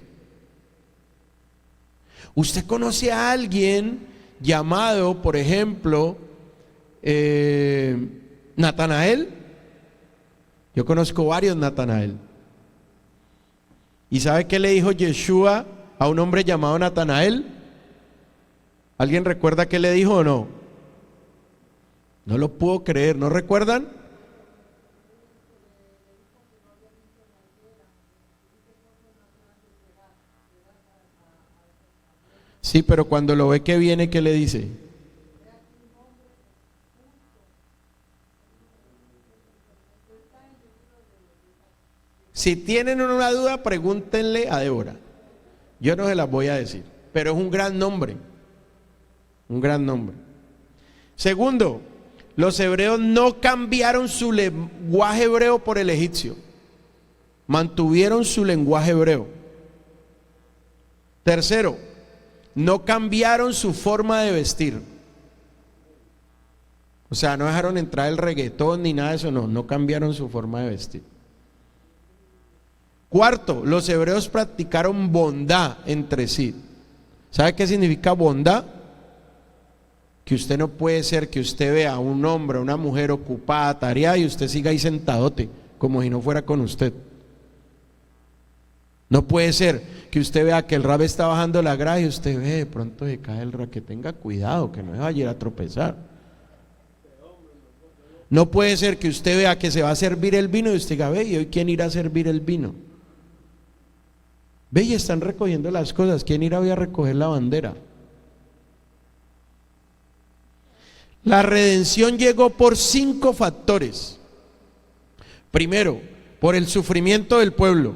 ¿Usted conoce a alguien llamado, por ejemplo, Natanael? Yo conozco varios Natanael. ¿Y sabe qué le dijo Yeshua a un hombre llamado Natanael? ¿Alguien recuerda qué le dijo o no? No lo puedo creer, ¿no recuerdan? Sí, pero cuando lo ve que viene, ¿qué le dice? Si tienen una duda, pregúntenle a Débora. Yo no se las voy a decir, pero es un gran nombre. Un gran nombre. Segundo, los hebreos no cambiaron su lenguaje hebreo por el egipcio. Mantuvieron su lenguaje hebreo. Tercero, no cambiaron su forma de vestir. O sea, no dejaron entrar el reggaetón ni nada de eso, no cambiaron su forma de vestir. Cuarto, los hebreos practicaron bondad entre sí. ¿Sabe qué significa bondad? Que usted no puede ser que usted vea a un hombre, a una mujer ocupada, tareada, y usted siga ahí sentadote, como si no fuera con usted. No puede ser que usted vea que el rab está bajando la grada y usted ve de pronto se cae el rab. Que tenga cuidado, que no se vaya a ir a tropezar. No puede ser que usted vea que se va a servir el vino y usted diga: ve, ¿y hoy quién irá a servir el vino? Ve, y están recogiendo las cosas, ¿quién irá hoy a recoger la bandera? La redención llegó por 5 factores. Primero, por el sufrimiento del pueblo,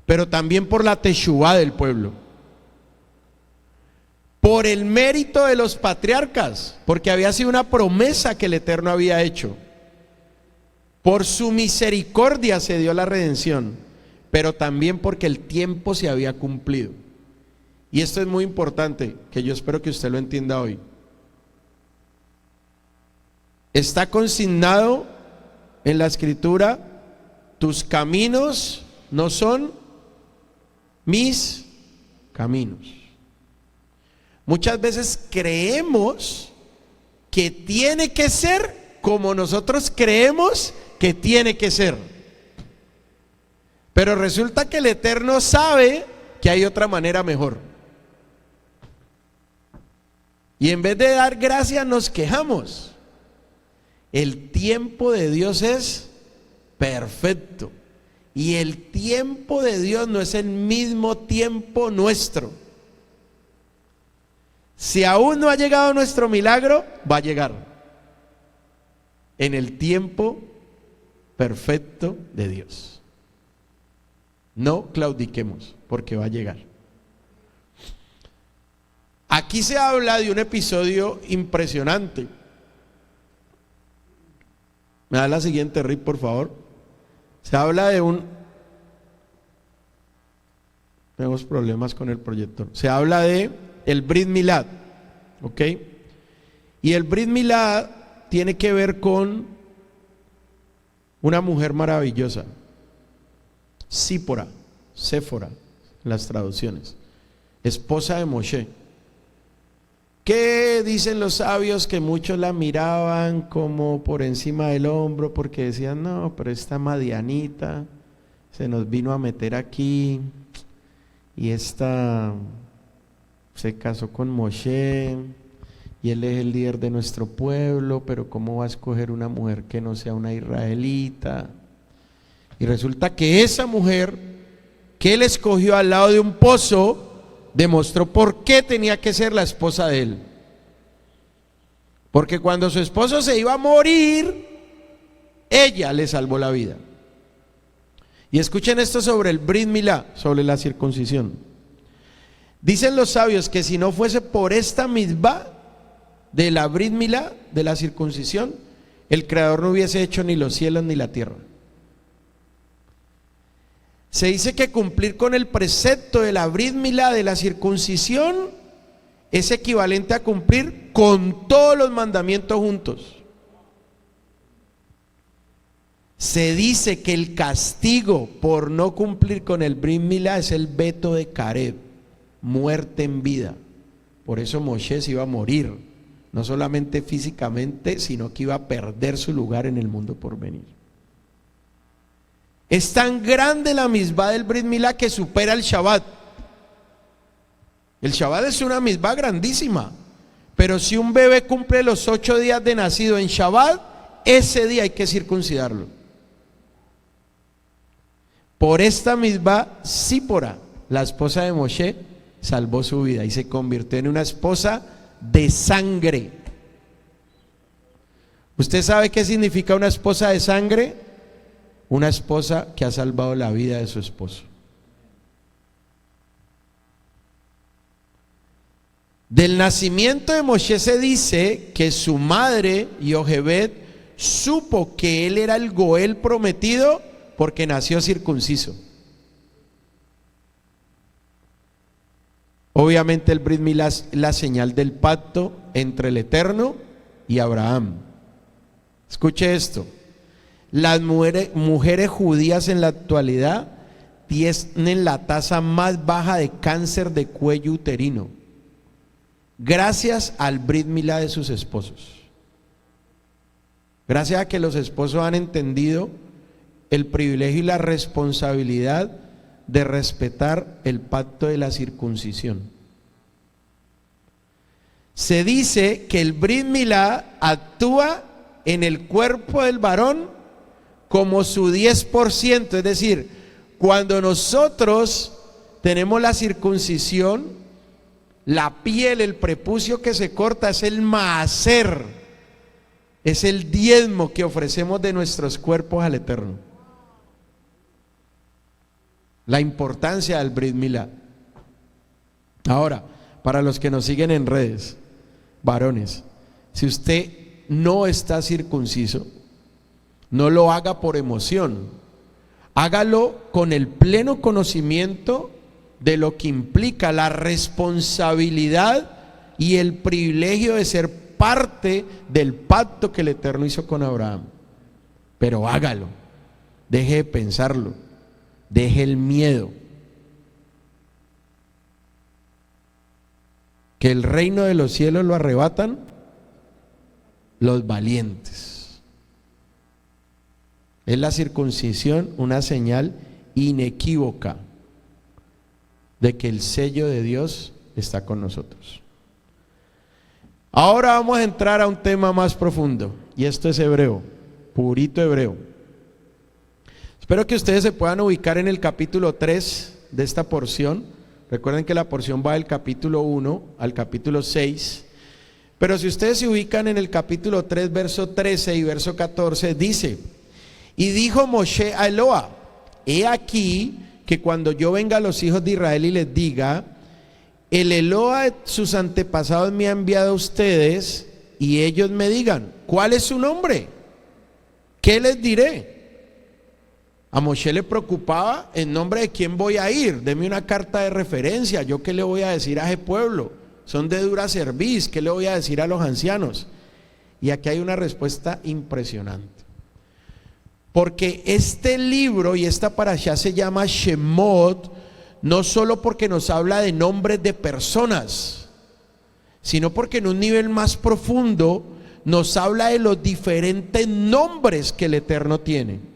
pero también por la teshuvá del pueblo. Por el mérito de los patriarcas, porque había sido una promesa que el Eterno había hecho. Por su misericordia se dio la redención, pero también porque el tiempo se había cumplido. Y esto es muy importante, que yo espero que usted lo entienda hoy. Está consignado en la Escritura: tus caminos no son mis caminos. Muchas veces creemos que tiene que ser como nosotros creemos que tiene que ser. Pero resulta que el Eterno sabe que hay otra manera mejor. Y en vez de dar gracias nos quejamos. El tiempo de Dios es perfecto. Y el tiempo de Dios no es el mismo tiempo nuestro. Si aún no ha llegado nuestro milagro, va a llegar en el tiempo perfecto de Dios. No claudiquemos, porque va a llegar. Aquí se habla de un episodio impresionante. ¿Me da la siguiente, Rick, por favor? Se habla de tenemos problemas con el proyector. Se habla de el Brit Milá, ¿ok? Y el Brit Milá tiene que ver con una mujer maravillosa, Sípora, Séfora, en las traducciones, esposa de Moshe. ¿Qué dicen los sabios? Que muchos la miraban como por encima del hombro, porque decían: no, pero esta madianita se nos vino a meter aquí, y esta se casó con Moshe, y él es el líder de nuestro pueblo, pero ¿cómo va a escoger una mujer que no sea una israelita? Y resulta que esa mujer que él escogió al lado de un pozo demostró por qué tenía que ser la esposa de él. Porque cuando su esposo se iba a morir, ella le salvó la vida. Y escuchen esto sobre el Brit Milá, sobre la circuncisión. Dicen los sabios que si no fuese por esta misbah de la Brit Milá, de la circuncisión, el Creador no hubiese hecho ni los cielos ni la tierra. Se dice que cumplir con el precepto de la Brit Milá, de la circuncisión, es equivalente a cumplir con todos los mandamientos juntos. Se dice que el castigo por no cumplir con el Brit Milá es el veto de Kareb, muerte en vida. Por eso Moshe se iba a morir, no solamente físicamente, sino que iba a perder su lugar en el mundo por venir. Es tan grande la misbah del Brit Milá que supera el Shabbat. El Shabbat es una misbah grandísima, pero si un bebé cumple los 8 días de nacido en Shabbat, ese día hay que circuncidarlo. Por esta misbah, Sípora, la esposa de Moshe, salvó su vida y se convirtió en una esposa de sangre. ¿Usted sabe qué significa una esposa de sangre? Una esposa que ha salvado la vida de su esposo. Del nacimiento de Moshe se dice que su madre, Yochebed, supo que él era el Goel prometido porque nació circunciso. Obviamente el Brit Milá es la señal del pacto entre el Eterno y Abraham. Escuche esto. Las mujeres judías en la actualidad tienen la tasa más baja de cáncer de cuello uterino, gracias al Brit Milá de sus esposos. Gracias a que los esposos han entendido el privilegio y la responsabilidad de respetar el pacto de la circuncisión. Se dice que el Brit Milá actúa en el cuerpo del varón como su 10%, es decir, cuando nosotros tenemos la circuncisión, La piel, el prepucio que se corta es el maaser, es el diezmo que ofrecemos de nuestros cuerpos al Eterno. La importancia del Brit Milá. Ahora, para los que nos siguen en redes, varones, si usted no está circunciso, no lo haga por emoción, hágalo con el pleno conocimiento de lo que implica la responsabilidad y el privilegio de ser parte del pacto que el Eterno hizo con Abraham. Pero hágalo, deje de pensarlo, deje el miedo. Que el reino de los cielos lo arrebatan los valientes. Es la circuncisión una señal inequívoca de que el sello de Dios está con nosotros. Ahora vamos a entrar a un tema más profundo, y esto es hebreo, purito hebreo. Espero que ustedes se puedan ubicar en el capítulo 3 de esta porción. Recuerden que la porción va del capítulo 1 al capítulo 6. Pero si ustedes se ubican en el capítulo 3, verso 13 y verso 14, dice: y dijo Moshe a Eloa: he aquí que cuando yo venga a los hijos de Israel y les diga, el Eloa de sus antepasados me ha enviado a ustedes, y ellos me digan, ¿cuál es su nombre? ¿Qué les diré? A Moshe le preocupaba, ¿en nombre de quién voy a ir? Deme una carta de referencia. ¿Yo qué le voy a decir a ese pueblo? Son de dura cerviz. ¿Qué le voy a decir a los ancianos? Y aquí hay una respuesta impresionante. Porque este libro y esta parashá se llama Shemot, no solo porque nos habla de nombres de personas, sino porque en un nivel más profundo nos habla de los diferentes nombres que el Eterno tiene.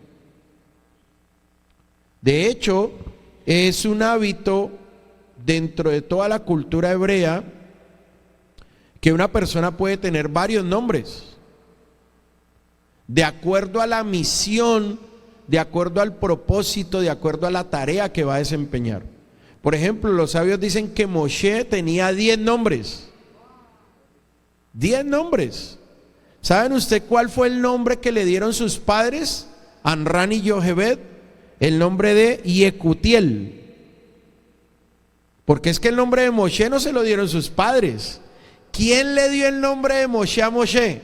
De hecho, es un hábito dentro de toda la cultura hebrea que una persona puede tener varios nombres, de acuerdo a la misión, de acuerdo al propósito, de acuerdo a la tarea que va a desempeñar. Por ejemplo, los sabios dicen que Moshe tenía 10 nombres. 10 nombres. ¿Saben usted cuál fue el nombre que le dieron sus padres? Amram y Yochebed. El nombre de Yecutiel. Porque es que el nombre de Moshe no se lo dieron sus padres. ¿Quién le dio el nombre de Moshe a Moshe?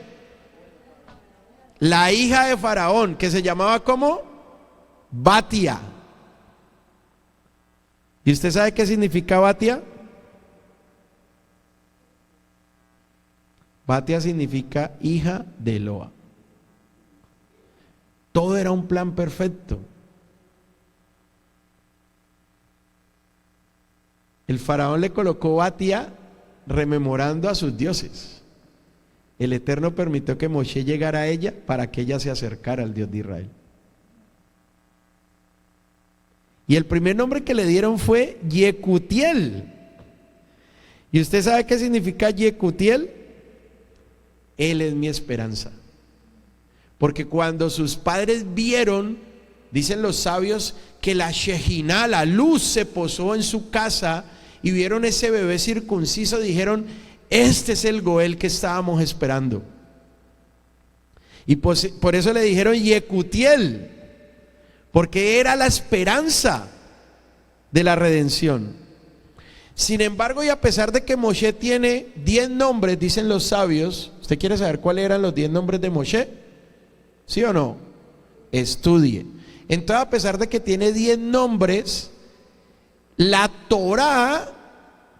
La hija de Faraón, que se llamaba ¿cómo? Batia. ¿Y usted sabe qué significa Batia? Batia significa hija de Eloa. Todo era un plan perfecto. El faraón le colocó Batia rememorando a sus dioses. El Eterno permitió que Moshe llegara a ella para que ella se acercara al Dios de Israel. Y el primer nombre que le dieron fue Yecutiel. ¿Y usted sabe qué significa Yecutiel? Él es mi esperanza. Porque cuando sus padres vieron, dicen los sabios, que la Shejiná, la luz, se posó en su casa y vieron ese bebé circunciso, dijeron: este es el Goel que estábamos esperando. Y por eso le dijeron Yecutiel, porque era la esperanza de la redención. Sin embargo, y a pesar de que Moshe tiene 10 nombres, dicen los sabios, ¿usted quiere saber cuáles eran los 10 nombres de Moshe? ¿Sí o no? Estudie. Entonces, a pesar de que tiene 10 nombres, la Torá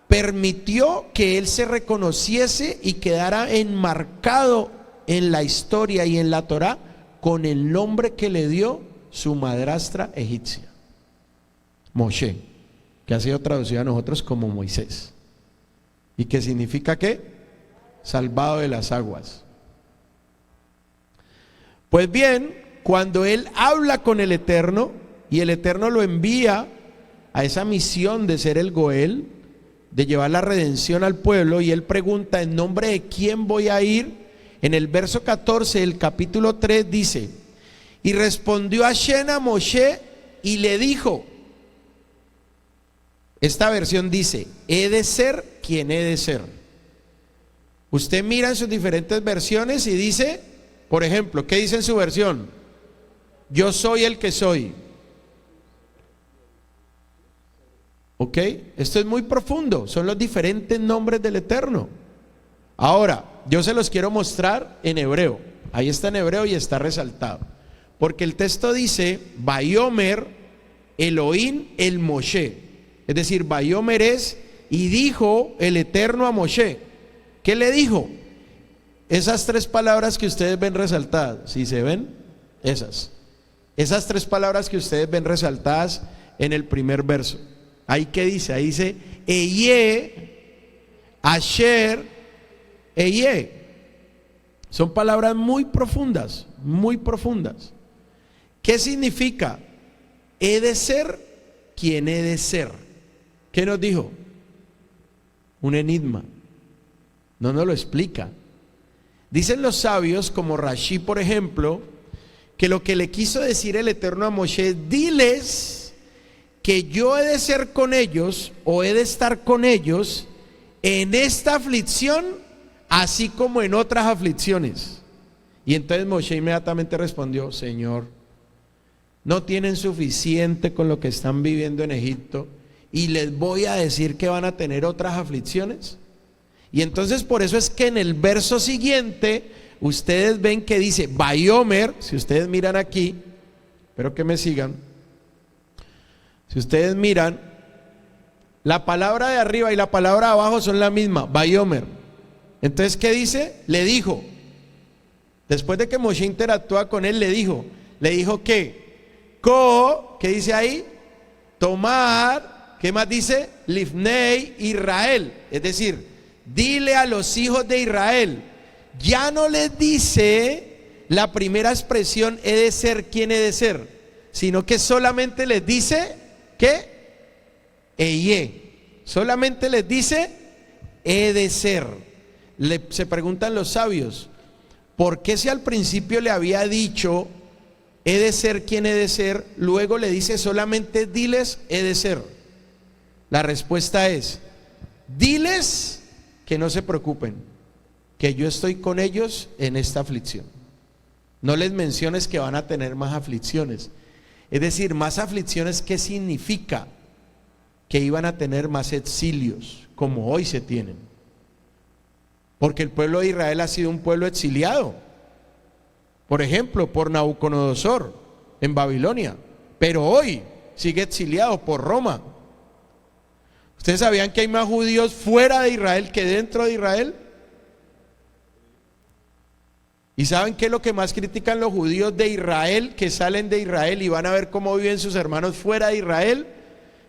permitió que él se reconociese y quedara enmarcado en la historia y en la Torá con el nombre que le dio su madrastra egipcia, Moshe, que ha sido traducido a nosotros como Moisés. ¿Y qué significa qué? Salvado de las aguas. Pues bien, cuando él habla con el Eterno y el Eterno lo envía a esa misión de ser el Goel, de llevar la redención al pueblo, y él pregunta: ¿en nombre de quién voy a ir? En el verso 14 del capítulo 3 dice: y respondió Hashem a Moshe y le dijo, Esta versión dice, he de ser quien he de ser. Usted mira en sus diferentes versiones y dice, por ejemplo, ¿qué dice en su versión? Yo soy el que soy. ¿Ok? Esto es muy profundo, son los diferentes nombres del Eterno. Ahora, yo se los quiero mostrar en hebreo. Ahí está en hebreo y está resaltado. Porque el texto dice, Vayomer Elohim el Moshe. Es decir, Vayomer es, y dijo el Eterno a Moshe. ¿Qué le dijo? Esas tres palabras que ustedes ven resaltadas. ¿Sí se ven? Esas tres palabras que ustedes ven resaltadas en el primer verso. Ahí que dice, ahí dice, Eye, Asher, Eye. Son palabras muy profundas, muy profundas. ¿Qué significa? He de ser quien he de ser. ¿Qué nos dijo? Un enigma. No nos lo explica. Dicen los sabios, como Rashi, por ejemplo, que lo que le quiso decir el Eterno a Moshe es, diles que yo he de ser con ellos o he de estar con ellos en esta aflicción, así como en otras aflicciones. Y entonces Moshe inmediatamente respondió, Señor, no tienen suficiente con lo que están viviendo en Egipto y les voy a decir que van a tener otras aflicciones. Y entonces por eso es que en el verso siguiente ustedes ven que dice Vayomer. Si ustedes miran aquí, espero que me sigan. Si ustedes miran, la palabra de arriba y la palabra de abajo son la misma, Vayomer. Entonces, ¿qué dice? Le dijo. Después de que Moshe interactúa con él, le dijo que ¿qué dice ahí? Tomar, ¿qué más dice? Lifnei Israel, es decir, dile a los hijos de Israel. Ya no les dice la primera expresión, he de ser quien he de ser, sino que solamente les dice ¿qué? Eye. Solamente les dice he de ser. Se preguntan los sabios, ¿por qué si al principio le había dicho he de ser quien he de ser, luego le dice solamente diles he de ser? La respuesta es, diles que no se preocupen, que yo estoy con ellos en esta aflicción. No les menciones que van a tener más aflicciones. Es decir, más aflicciones, ¿qué significa? Que iban a tener más exilios, como hoy se tienen. Porque el pueblo de Israel ha sido un pueblo exiliado. Por ejemplo, por Nabucodonosor en Babilonia. Pero hoy sigue exiliado por Roma. ¿Ustedes sabían que hay más judíos fuera de Israel que dentro de Israel? ¿Y saben qué es lo que más critican los judíos de Israel que salen de Israel y van a ver cómo viven sus hermanos fuera de Israel?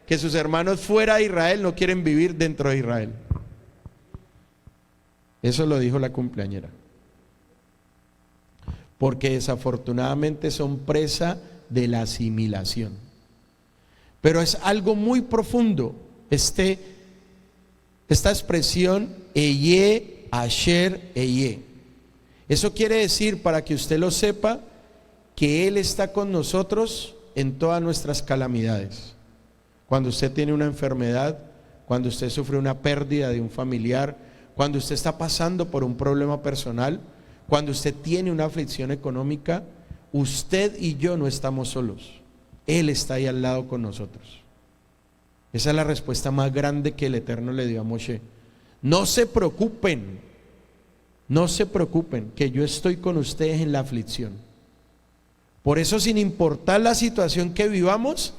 Que sus hermanos fuera de Israel no quieren vivir dentro de Israel. Eso lo dijo la cumpleañera. Porque desafortunadamente son presa de la asimilación. Pero es algo muy profundo. Esta expresión Eye, Asher, Eye. Eso quiere decir, para que usted lo sepa, que Él está con nosotros en todas nuestras calamidades. Cuando usted tiene una enfermedad, cuando usted sufre una pérdida de un familiar, cuando usted está pasando por un problema personal, cuando usted tiene una aflicción económica, usted y yo no estamos solos. Él está ahí al lado con nosotros. Esa es la respuesta más grande que el Eterno le dio a Moshe. No se preocupen, que yo estoy con ustedes en la aflicción. Por eso, sin importar la situación que vivamos,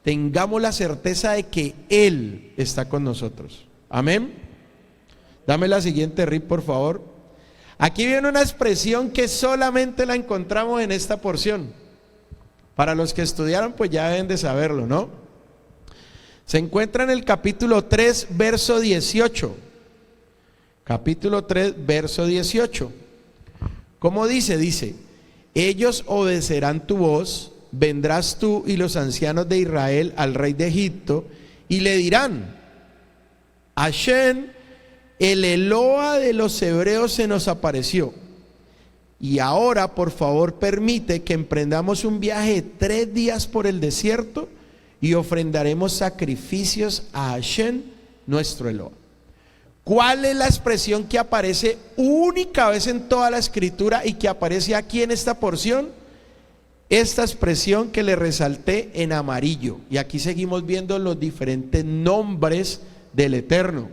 tengamos la certeza de que Él está con nosotros. Amén. Dame la siguiente, Rip, por favor. Aquí viene una expresión que solamente la encontramos en esta porción. Para los que estudiaron, pues ya deben de saberlo, ¿no? Se encuentra en el capítulo 3, verso 18. Capítulo 3, verso 18. ¿Cómo dice? Dice, ellos obedecerán tu voz, vendrás tú y los ancianos de Israel al rey de Egipto y le dirán, Hashem, el Eloa de los hebreos se nos apareció. Y ahora, por favor, permite que emprendamos un viaje de 3 días por el desierto y ofrendaremos sacrificios a Hashem, nuestro Elohim. ¿Cuál es la expresión que aparece única vez en toda la escritura y que aparece aquí en esta porción? Esta expresión que le resalté en amarillo. Y aquí seguimos viendo los diferentes nombres del Eterno.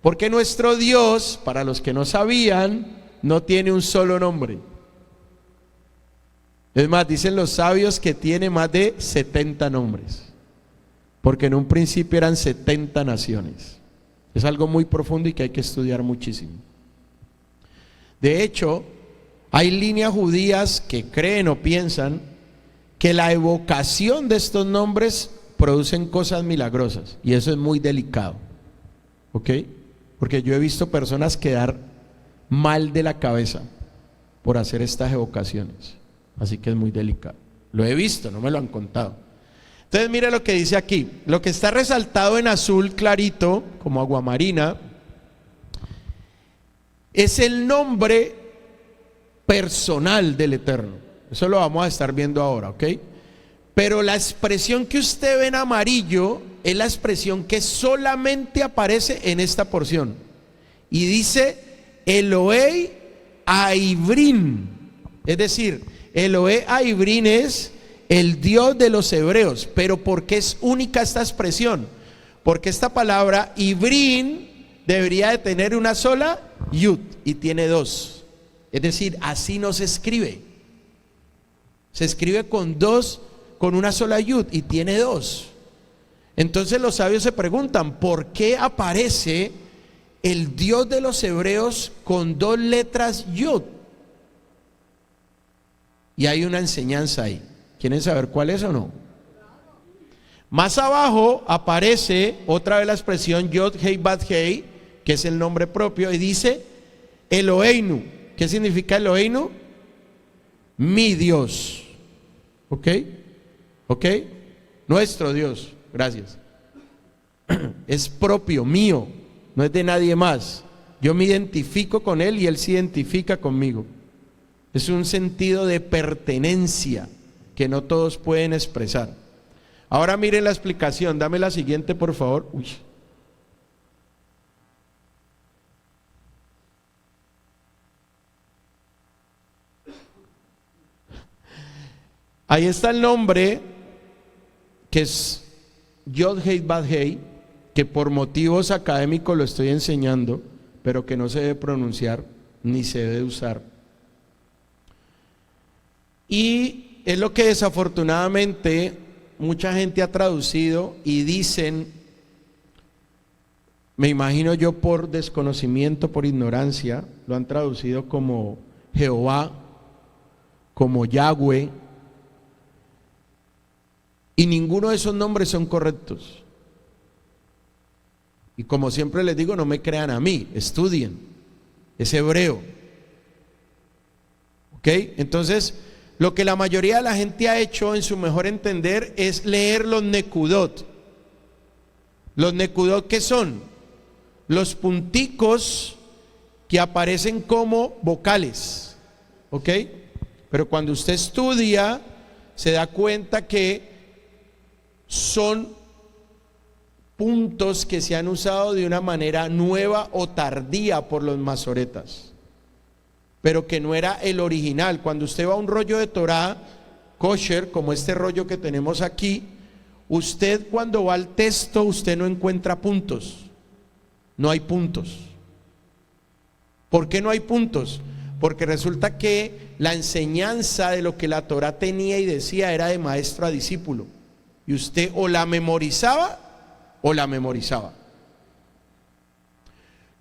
Porque nuestro Dios, para los que no sabían, no tiene un solo nombre. Es más, dicen los sabios que tiene más de 70 nombres. Porque en un principio eran 70 naciones. Es algo muy profundo y que hay que estudiar muchísimo. De hecho, hay líneas judías que creen o piensan que la evocación de estos nombres producen cosas milagrosas. Y eso es muy delicado. ¿Ok? Porque yo he visto personas quedar mal de la cabeza por hacer estas evocaciones. Así que es muy delicado. Lo he visto, no me lo han contado. Entonces mire lo que dice aquí. Lo que está resaltado en azul clarito, como aguamarina, es el nombre personal del Eterno. Eso lo vamos a estar viendo ahora, ¿ok? Pero la expresión que usted ve en amarillo es la expresión que solamente aparece en esta porción. Y dice Elohei Aibrin. Es decir, Elohei Aibrin es el Dios de los hebreos. Pero ¿por qué es única esta expresión? Porque esta palabra Ibrin debería de tener una sola yud y tiene dos. Es decir, así no se escribe. Se escribe con dos, con una sola yud y tiene dos. Entonces los sabios se preguntan, ¿por qué aparece el Dios de los hebreos con dos letras yud? Y hay una enseñanza ahí. ¿Quieren saber cuál es o no? Más abajo aparece otra vez la expresión Yod Hei Bad Hei, que es el nombre propio, y dice Eloheinu. ¿Qué significa Eloheinu? Mi Dios. ¿Ok? ¿Ok? Nuestro Dios. Gracias. Es propio, mío, no es de nadie más. Yo me identifico con Él y Él se identifica conmigo. Es un sentido de pertenencia que no todos pueden expresar. Ahora miren la explicación. Dame la siguiente, por favor. Uy. Ahí está el nombre, que es Yod Hei Bad Hei, que por motivos académicos lo estoy enseñando, pero que no se debe pronunciar ni se debe usar. Y es lo que desafortunadamente mucha gente ha traducido y dicen, me imagino yo por desconocimiento, por ignorancia, lo han traducido como Jehová, como Yahweh, y ninguno de esos nombres son correctos. Y como siempre les digo, no me crean a mí, estudien, es hebreo. ¿Ok? Entonces, lo que la mayoría de la gente ha hecho en su mejor entender es leer los nekudot. Los nekudot, ¿qué son? Los punticos que aparecen como vocales. ¿Ok? Pero cuando usted estudia, se da cuenta que son puntos que se han usado de una manera nueva o tardía por los masoretas, pero que no era el original. Cuando usted va a un rollo de Torah kosher, como este rollo que tenemos aquí, usted cuando va al texto, usted no encuentra puntos. No hay puntos. ¿Por qué no hay puntos? Porque resulta que la enseñanza de lo que la Torah tenía y decía era de maestro a discípulo. Y usted o la memorizaba o la memorizaba.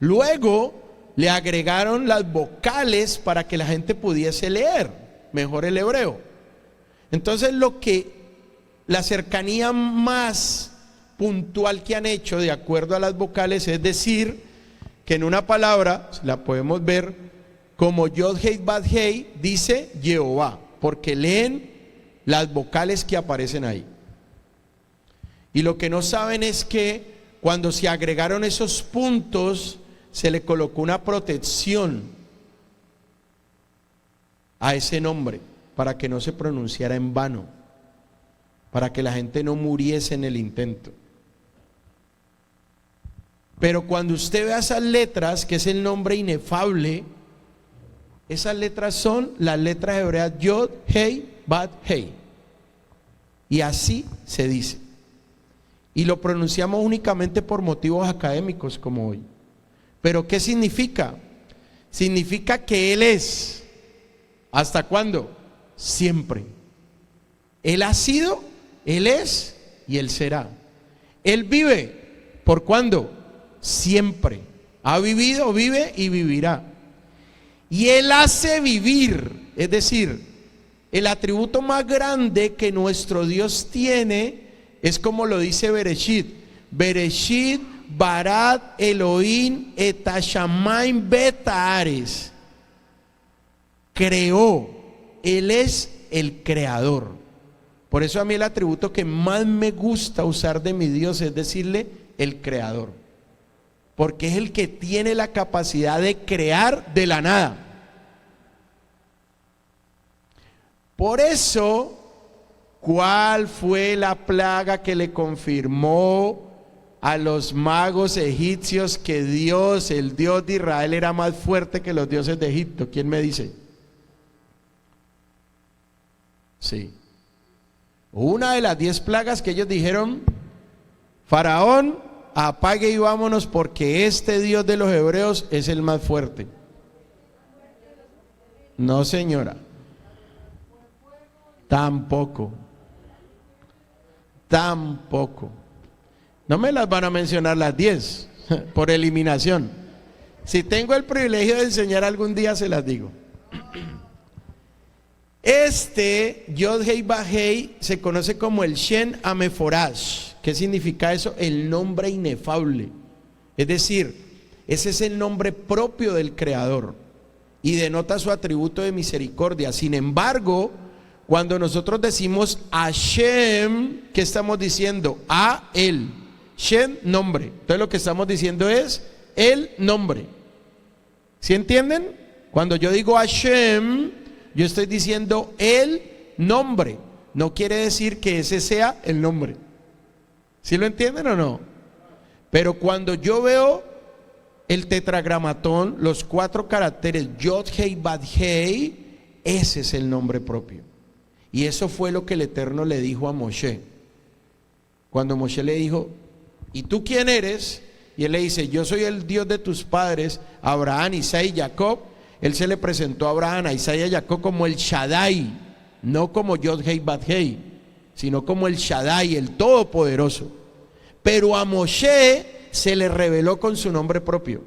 Luego le agregaron las vocales para que la gente pudiese leer mejor el hebreo. Entonces la cercanía más puntual que han hecho de acuerdo a las vocales es decir que en una palabra, la podemos ver como Yod Hei Bad Hei, dice Jehová, porque leen las vocales que aparecen ahí. Y lo que no saben es que cuando se agregaron esos puntos, se le colocó una protección a ese nombre para que no se pronunciara en vano. para que la gente no muriese en el intento. Pero cuando usted vea esas letras, que es el nombre inefable, esas letras son las letras hebreas Yod, Hei, Bad, Hei. Y así se dice. Y lo pronunciamos únicamente por motivos académicos como hoy. Pero ¿qué significa? Significa que Él es. ¿Hasta cuándo? Siempre. Él ha sido, Él es y Él será. Él vive. ¿Por cuándo? Siempre. Ha vivido, vive y vivirá. Y Él hace vivir. Es decir, el atributo más grande que nuestro Dios tiene es como lo dice Bereshit. Bereshit Barat Elohim et Hashamayim bet haaretz. Creó. Él es el creador. Por eso a mí el atributo que más me gusta usar de mi Dios es decirle el creador. Porque es el que tiene la capacidad de crear de la nada. Por eso, ¿cuál fue la plaga que le confirmó a los magos egipcios que Dios, el Dios de Israel, era más fuerte que los dioses de Egipto? ¿Quién me dice? Sí. Una de las 10 plagas que ellos dijeron: Faraón, apague y vámonos, porque este Dios de los hebreos es el más fuerte. No, señora. Tampoco. No me las van a mencionar las 10 por eliminación. Si tengo el privilegio de enseñar algún día, se las digo. Este Yod Hei Bad Hei se conoce como el Shem Ameforash. ¿Qué significa eso? El nombre inefable. Es decir, ese es el nombre propio del Creador y denota su atributo de misericordia. Sin embargo, cuando nosotros decimos Hashem, ¿qué estamos diciendo? A Él. Shem, nombre. Entonces lo que estamos diciendo es el nombre. ¿Sí entienden? Cuando yo digo Hashem, yo estoy diciendo el nombre. No quiere decir que ese sea el nombre. ¿Sí lo entienden o no? Pero cuando yo veo el tetragramatón, los 4 caracteres Yod Hei Bad Hei, ese es el nombre propio. Y eso fue lo que el Eterno le dijo a Moshe. Cuando Moshe le dijo: ¿y tú quién eres? Y él le dice: yo soy el Dios de tus padres, Abraham, Isaac y Jacob. Él se le presentó a Abraham, a Isaac y a Jacob como el Shaddai, no como Yod Hei Bad Hei, sino como el Shaddai, el Todopoderoso. Pero a Moshe se le reveló con su nombre propio.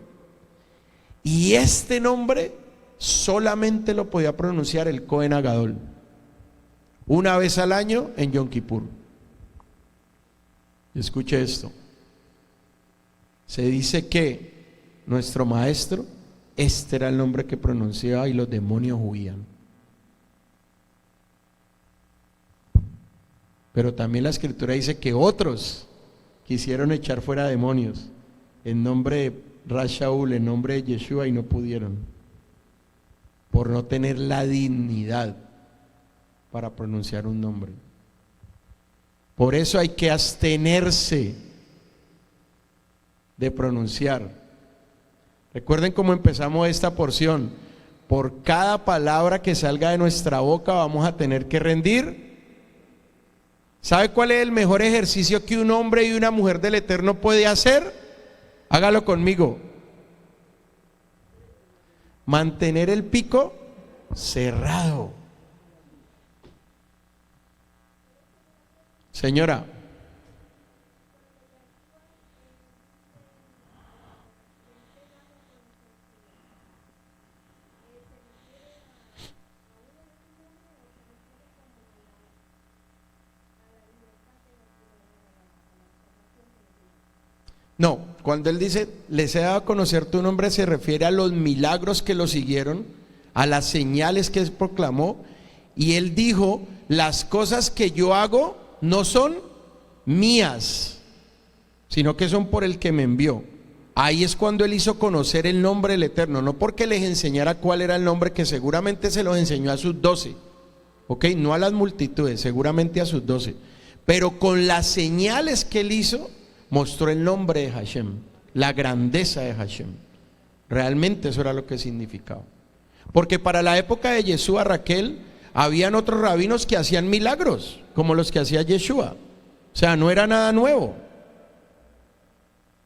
Y este nombre solamente lo podía pronunciar el Cohen Agadol, una vez al año en Yom Kippur. Escuche esto. Se dice que nuestro maestro, este era el nombre que pronunciaba y los demonios huían. Pero también la escritura dice que otros quisieron echar fuera demonios en nombre de Rashaul, en nombre de Yeshua, y no pudieron, por no tener la dignidad para pronunciar un nombre. Por eso hay que abstenerse de pronunciar. Recuerden cómo empezamos esta porción. Por cada palabra que salga de nuestra boca vamos a tener que rendir. ¿Sabe cuál es el mejor ejercicio que un hombre y una mujer del Eterno puede hacer? Hágalo conmigo. Mantener el pico cerrado. Señora, no, cuando él dice les he dado a conocer tu nombre, se refiere a los milagros que lo siguieron, a las señales que él proclamó. Y él dijo: las cosas que yo hago no son mías, sino que son por el que me envió. Ahí es cuando él hizo conocer el nombre del Eterno, no porque les enseñara cuál era el nombre, que seguramente se los enseñó a sus 12, ok, no a las multitudes, seguramente a sus 12. Pero con las señales que él hizo, mostró el nombre de Hashem, la grandeza de Hashem. Realmente eso era lo que significaba. Porque para la época de Yeshua, Raquel, habían otros rabinos que hacían milagros, como los que hacía Yeshua. O sea, no era nada nuevo.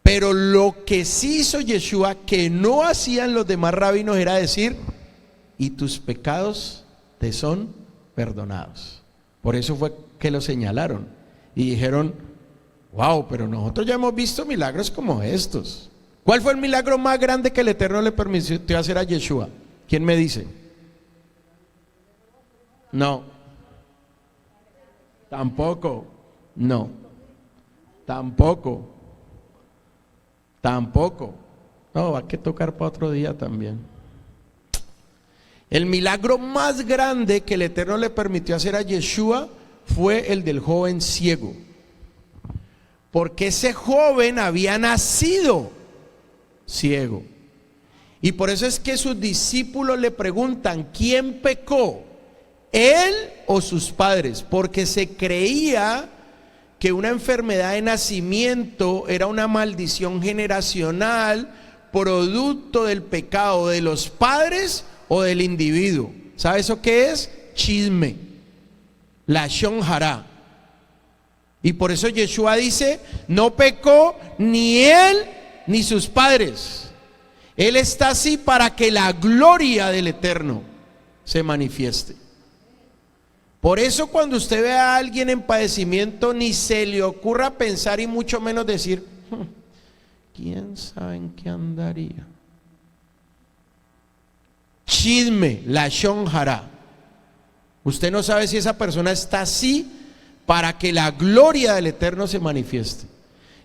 Pero lo que sí hizo Yeshua, que no hacían los demás rabinos, era decir: y tus pecados te son perdonados. Por eso fue que lo señalaron y dijeron: wow, pero nosotros ya hemos visto milagros como estos. ¿Cuál fue el milagro más grande que el Eterno le permitió hacer a Yeshua? ¿Quién me dice? No. Tampoco. No. Tampoco. No, va a que tocar para otro día también. El milagro más grande que el Eterno le permitió hacer a Yeshua fue el del joven ciego. Porque ese joven había nacido ciego. Y por eso es que sus discípulos le preguntan: ¿quién pecó, él o sus padres? Porque se creía que una enfermedad de nacimiento era una maldición generacional, producto del pecado de los padres o del individuo. ¿Sabe eso qué es? Chisme, lashon hara. Y por eso Yeshua dice: no pecó ni él ni sus padres. Él está así para que la gloria del Eterno se manifieste. Por eso cuando usted ve a alguien en padecimiento, ni se le ocurra pensar y mucho menos decir: ¿quién sabe en qué andaría? Chisme, lashon hara. Usted no sabe si esa persona está así para que la gloria del Eterno se manifieste.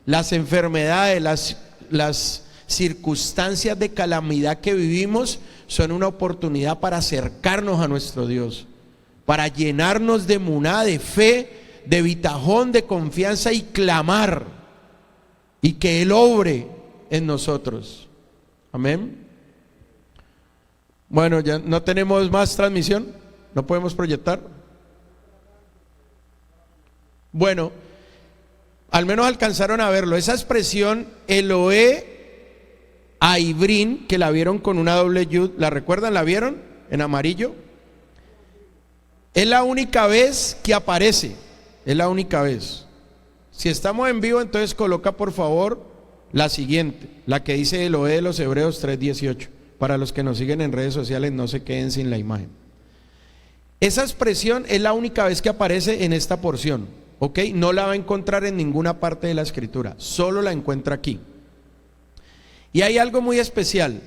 Las enfermedades, las circunstancias de calamidad que vivimos son una oportunidad para acercarnos a nuestro Dios, para llenarnos de emuná, de fe, de bitajón, de confianza y clamar, y que Él obre en nosotros. Amén. Bueno, ya no tenemos más transmisión, no podemos proyectar. Bueno, al menos alcanzaron a verlo. Esa expresión Eloé Aibrín, que la vieron con una doble yud, ¿la recuerdan? ¿La vieron en amarillo? Es la única vez que aparece, es la única vez. Si estamos en vivo, entonces coloca por favor la siguiente, la que dice Eloé de los Hebreos 3:18. Para los que nos siguen en redes sociales, no se queden sin la imagen. Esa expresión es la única vez que aparece en esta porción, ¿ok? No la va a encontrar en ninguna parte de la escritura, solo la encuentra aquí. Y hay algo muy especial.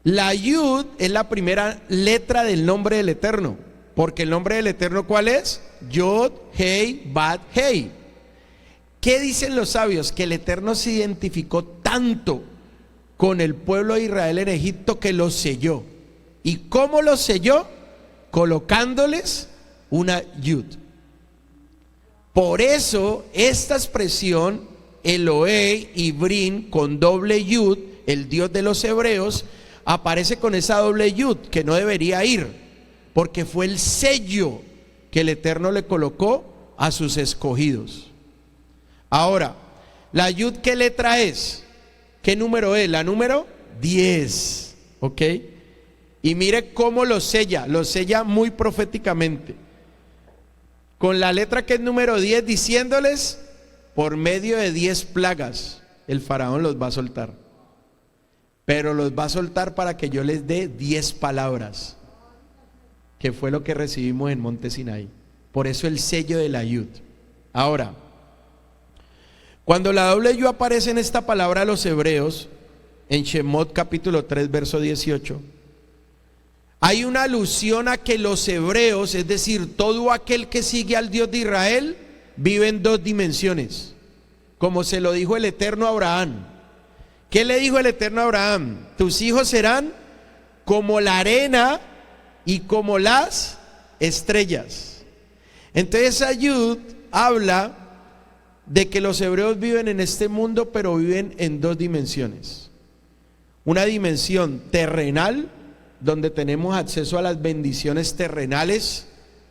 La Yud es la primera letra del nombre del Eterno. Porque el nombre del Eterno, ¿cuál es? Yod, Hei, Bat, Hei. ¿Qué dicen los sabios? Que el Eterno se identificó tanto con el pueblo de Israel en Egipto que los selló. ¿Y cómo los selló? Colocándoles una Yud. Por eso esta expresión Eloé Ibrín con doble yud, el Dios de los hebreos, aparece con esa doble yud que no debería ir, porque fue el sello que el Eterno le colocó a sus escogidos. Ahora, la yud, ¿qué letra es? ¿Qué número es? La número 10, ¿ok? Y mire cómo lo sella muy proféticamente, con la letra que es número 10, diciéndoles: por medio de 10 plagas el faraón los va a soltar, pero los va a soltar para que yo les dé 10 palabras, que fue lo que recibimos en Monte Sinaí. Por eso el sello de la Yud. Ahora, cuando la doble Yud aparece en esta palabra a los hebreos, en Shemot capítulo 3 verso 18, hay una alusión a que los hebreos, es decir, todo aquel que sigue al Dios de Israel, vive en dos dimensiones, como se lo dijo el Eterno a Abraham. ¿Qué le dijo el Eterno a Abraham? Tus hijos serán como la arena y como las estrellas. Entonces Ayud habla de que los hebreos viven en este mundo, pero viven en dos dimensiones. Una dimensión terrenal, donde tenemos acceso a las bendiciones terrenales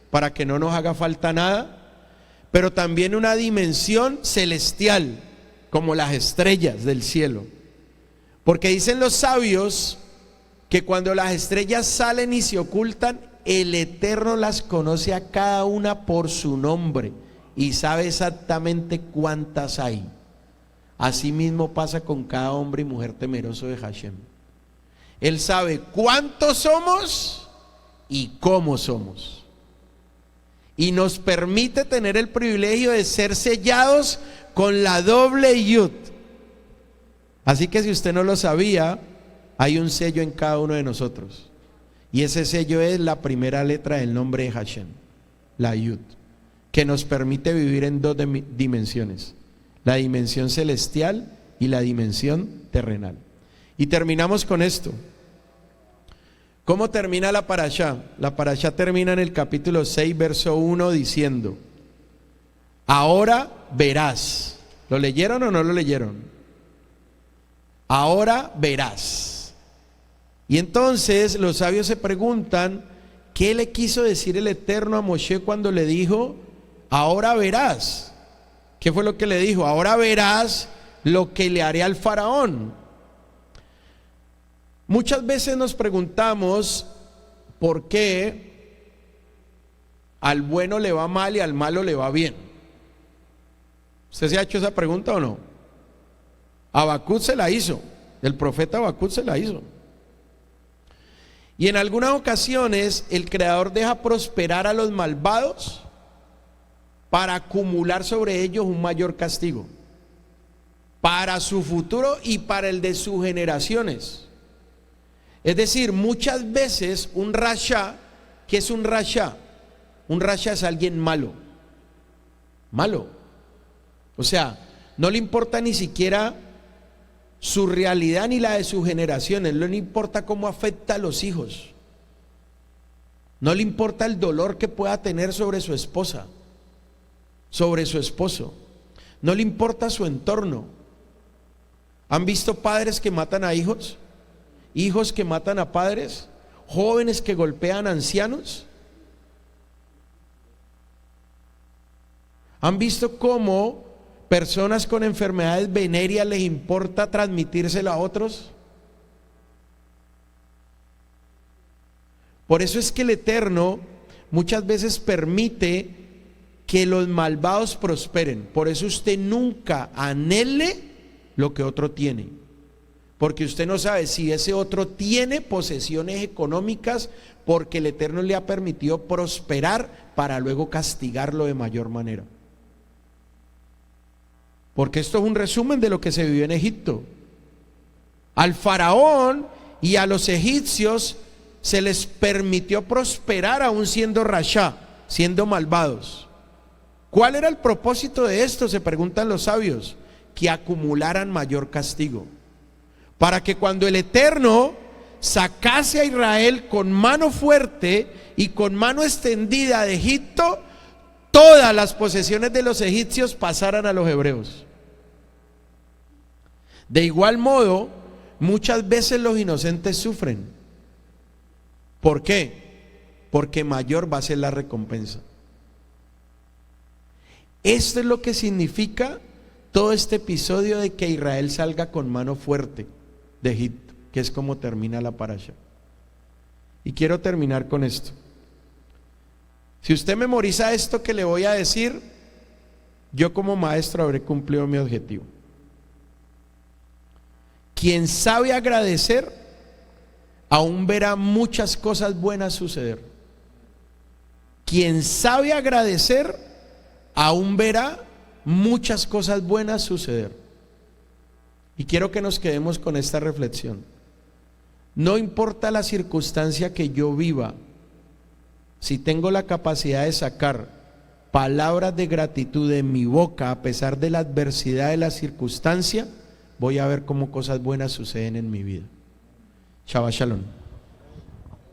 para que no nos haga falta nada, pero también una dimensión celestial, como las estrellas del cielo. Porque dicen los sabios que cuando las estrellas salen y se ocultan, el Eterno las conoce a cada una por su nombre y sabe exactamente cuántas hay. Asimismo pasa con cada hombre y mujer temeroso de Hashem. Él sabe cuántos somos y cómo somos. Y nos permite tener el privilegio de ser sellados con la doble Yud. Así que si usted no lo sabía, hay un sello en cada uno de nosotros. Y ese sello es la primera letra del nombre de Hashem, la Yud, que nos permite vivir en dos dimensiones: la dimensión celestial y la dimensión terrenal. Y terminamos con esto. ¿Cómo termina la parashá? La parashá termina en el capítulo 6, verso 1, diciendo: ahora verás. ¿Lo leyeron o no lo leyeron? Ahora verás. Y entonces los sabios se preguntan, ¿qué le quiso decir el Eterno a Moshe cuando le dijo, ahora verás? ¿Qué fue lo que le dijo? Ahora verás lo que le haré al faraón. Muchas veces nos preguntamos por qué al bueno le va mal y al malo le va bien. ¿Usted se ha hecho esa pregunta o no? Habacuc se la hizo, el profeta Habacuc se la hizo. Y en algunas ocasiones el Creador deja prosperar a los malvados para acumular sobre ellos un mayor castigo, para su futuro y para el de sus generaciones. Es decir, muchas veces un rasha, ¿qué es un rasha? Un rasha es alguien malo, malo. O sea, no le importa ni siquiera su realidad ni la de sus generaciones, no le importa cómo afecta a los hijos, no le importa el dolor que pueda tener sobre su esposa, sobre su esposo, no le importa su entorno. ¿Han visto padres que matan a hijos? Hijos que matan a padres, jóvenes que golpean a ancianos. ¿Han visto cómo personas con enfermedades venéreas les importa transmitírsela a otros? Por eso es que el Eterno muchas veces permite que los malvados prosperen. Por eso usted nunca anhele lo que otro tiene, porque usted no sabe si ese otro tiene posesiones económicas porque el Eterno le ha permitido prosperar para luego castigarlo de mayor manera. Porque esto es un resumen de lo que se vivió en Egipto. Al faraón y a los egipcios se les permitió prosperar aún siendo rasha, siendo malvados. ¿Cuál era el propósito de esto? Se preguntan los sabios. Que acumularan mayor castigo, para que cuando el Eterno sacase a Israel con mano fuerte y con mano extendida de Egipto, todas las posesiones de los egipcios pasaran a los hebreos. De igual modo, muchas veces los inocentes sufren. ¿Por qué? Porque mayor va a ser la recompensa. Esto es lo que significa todo este episodio de que Israel salga con mano fuerte de Egipto, que es como termina la parasha. Y quiero terminar con esto. Si usted memoriza esto que le voy a decir, yo como maestro habré cumplido mi objetivo. Quien sabe agradecer, aún verá muchas cosas buenas suceder. Quien sabe agradecer, aún verá muchas cosas buenas suceder. Y quiero que nos quedemos con esta reflexión. No importa la circunstancia que yo viva, si tengo la capacidad de sacar palabras de gratitud de mi boca a pesar de la adversidad de la circunstancia, voy a ver cómo cosas buenas suceden en mi vida. Shabbat Shalom.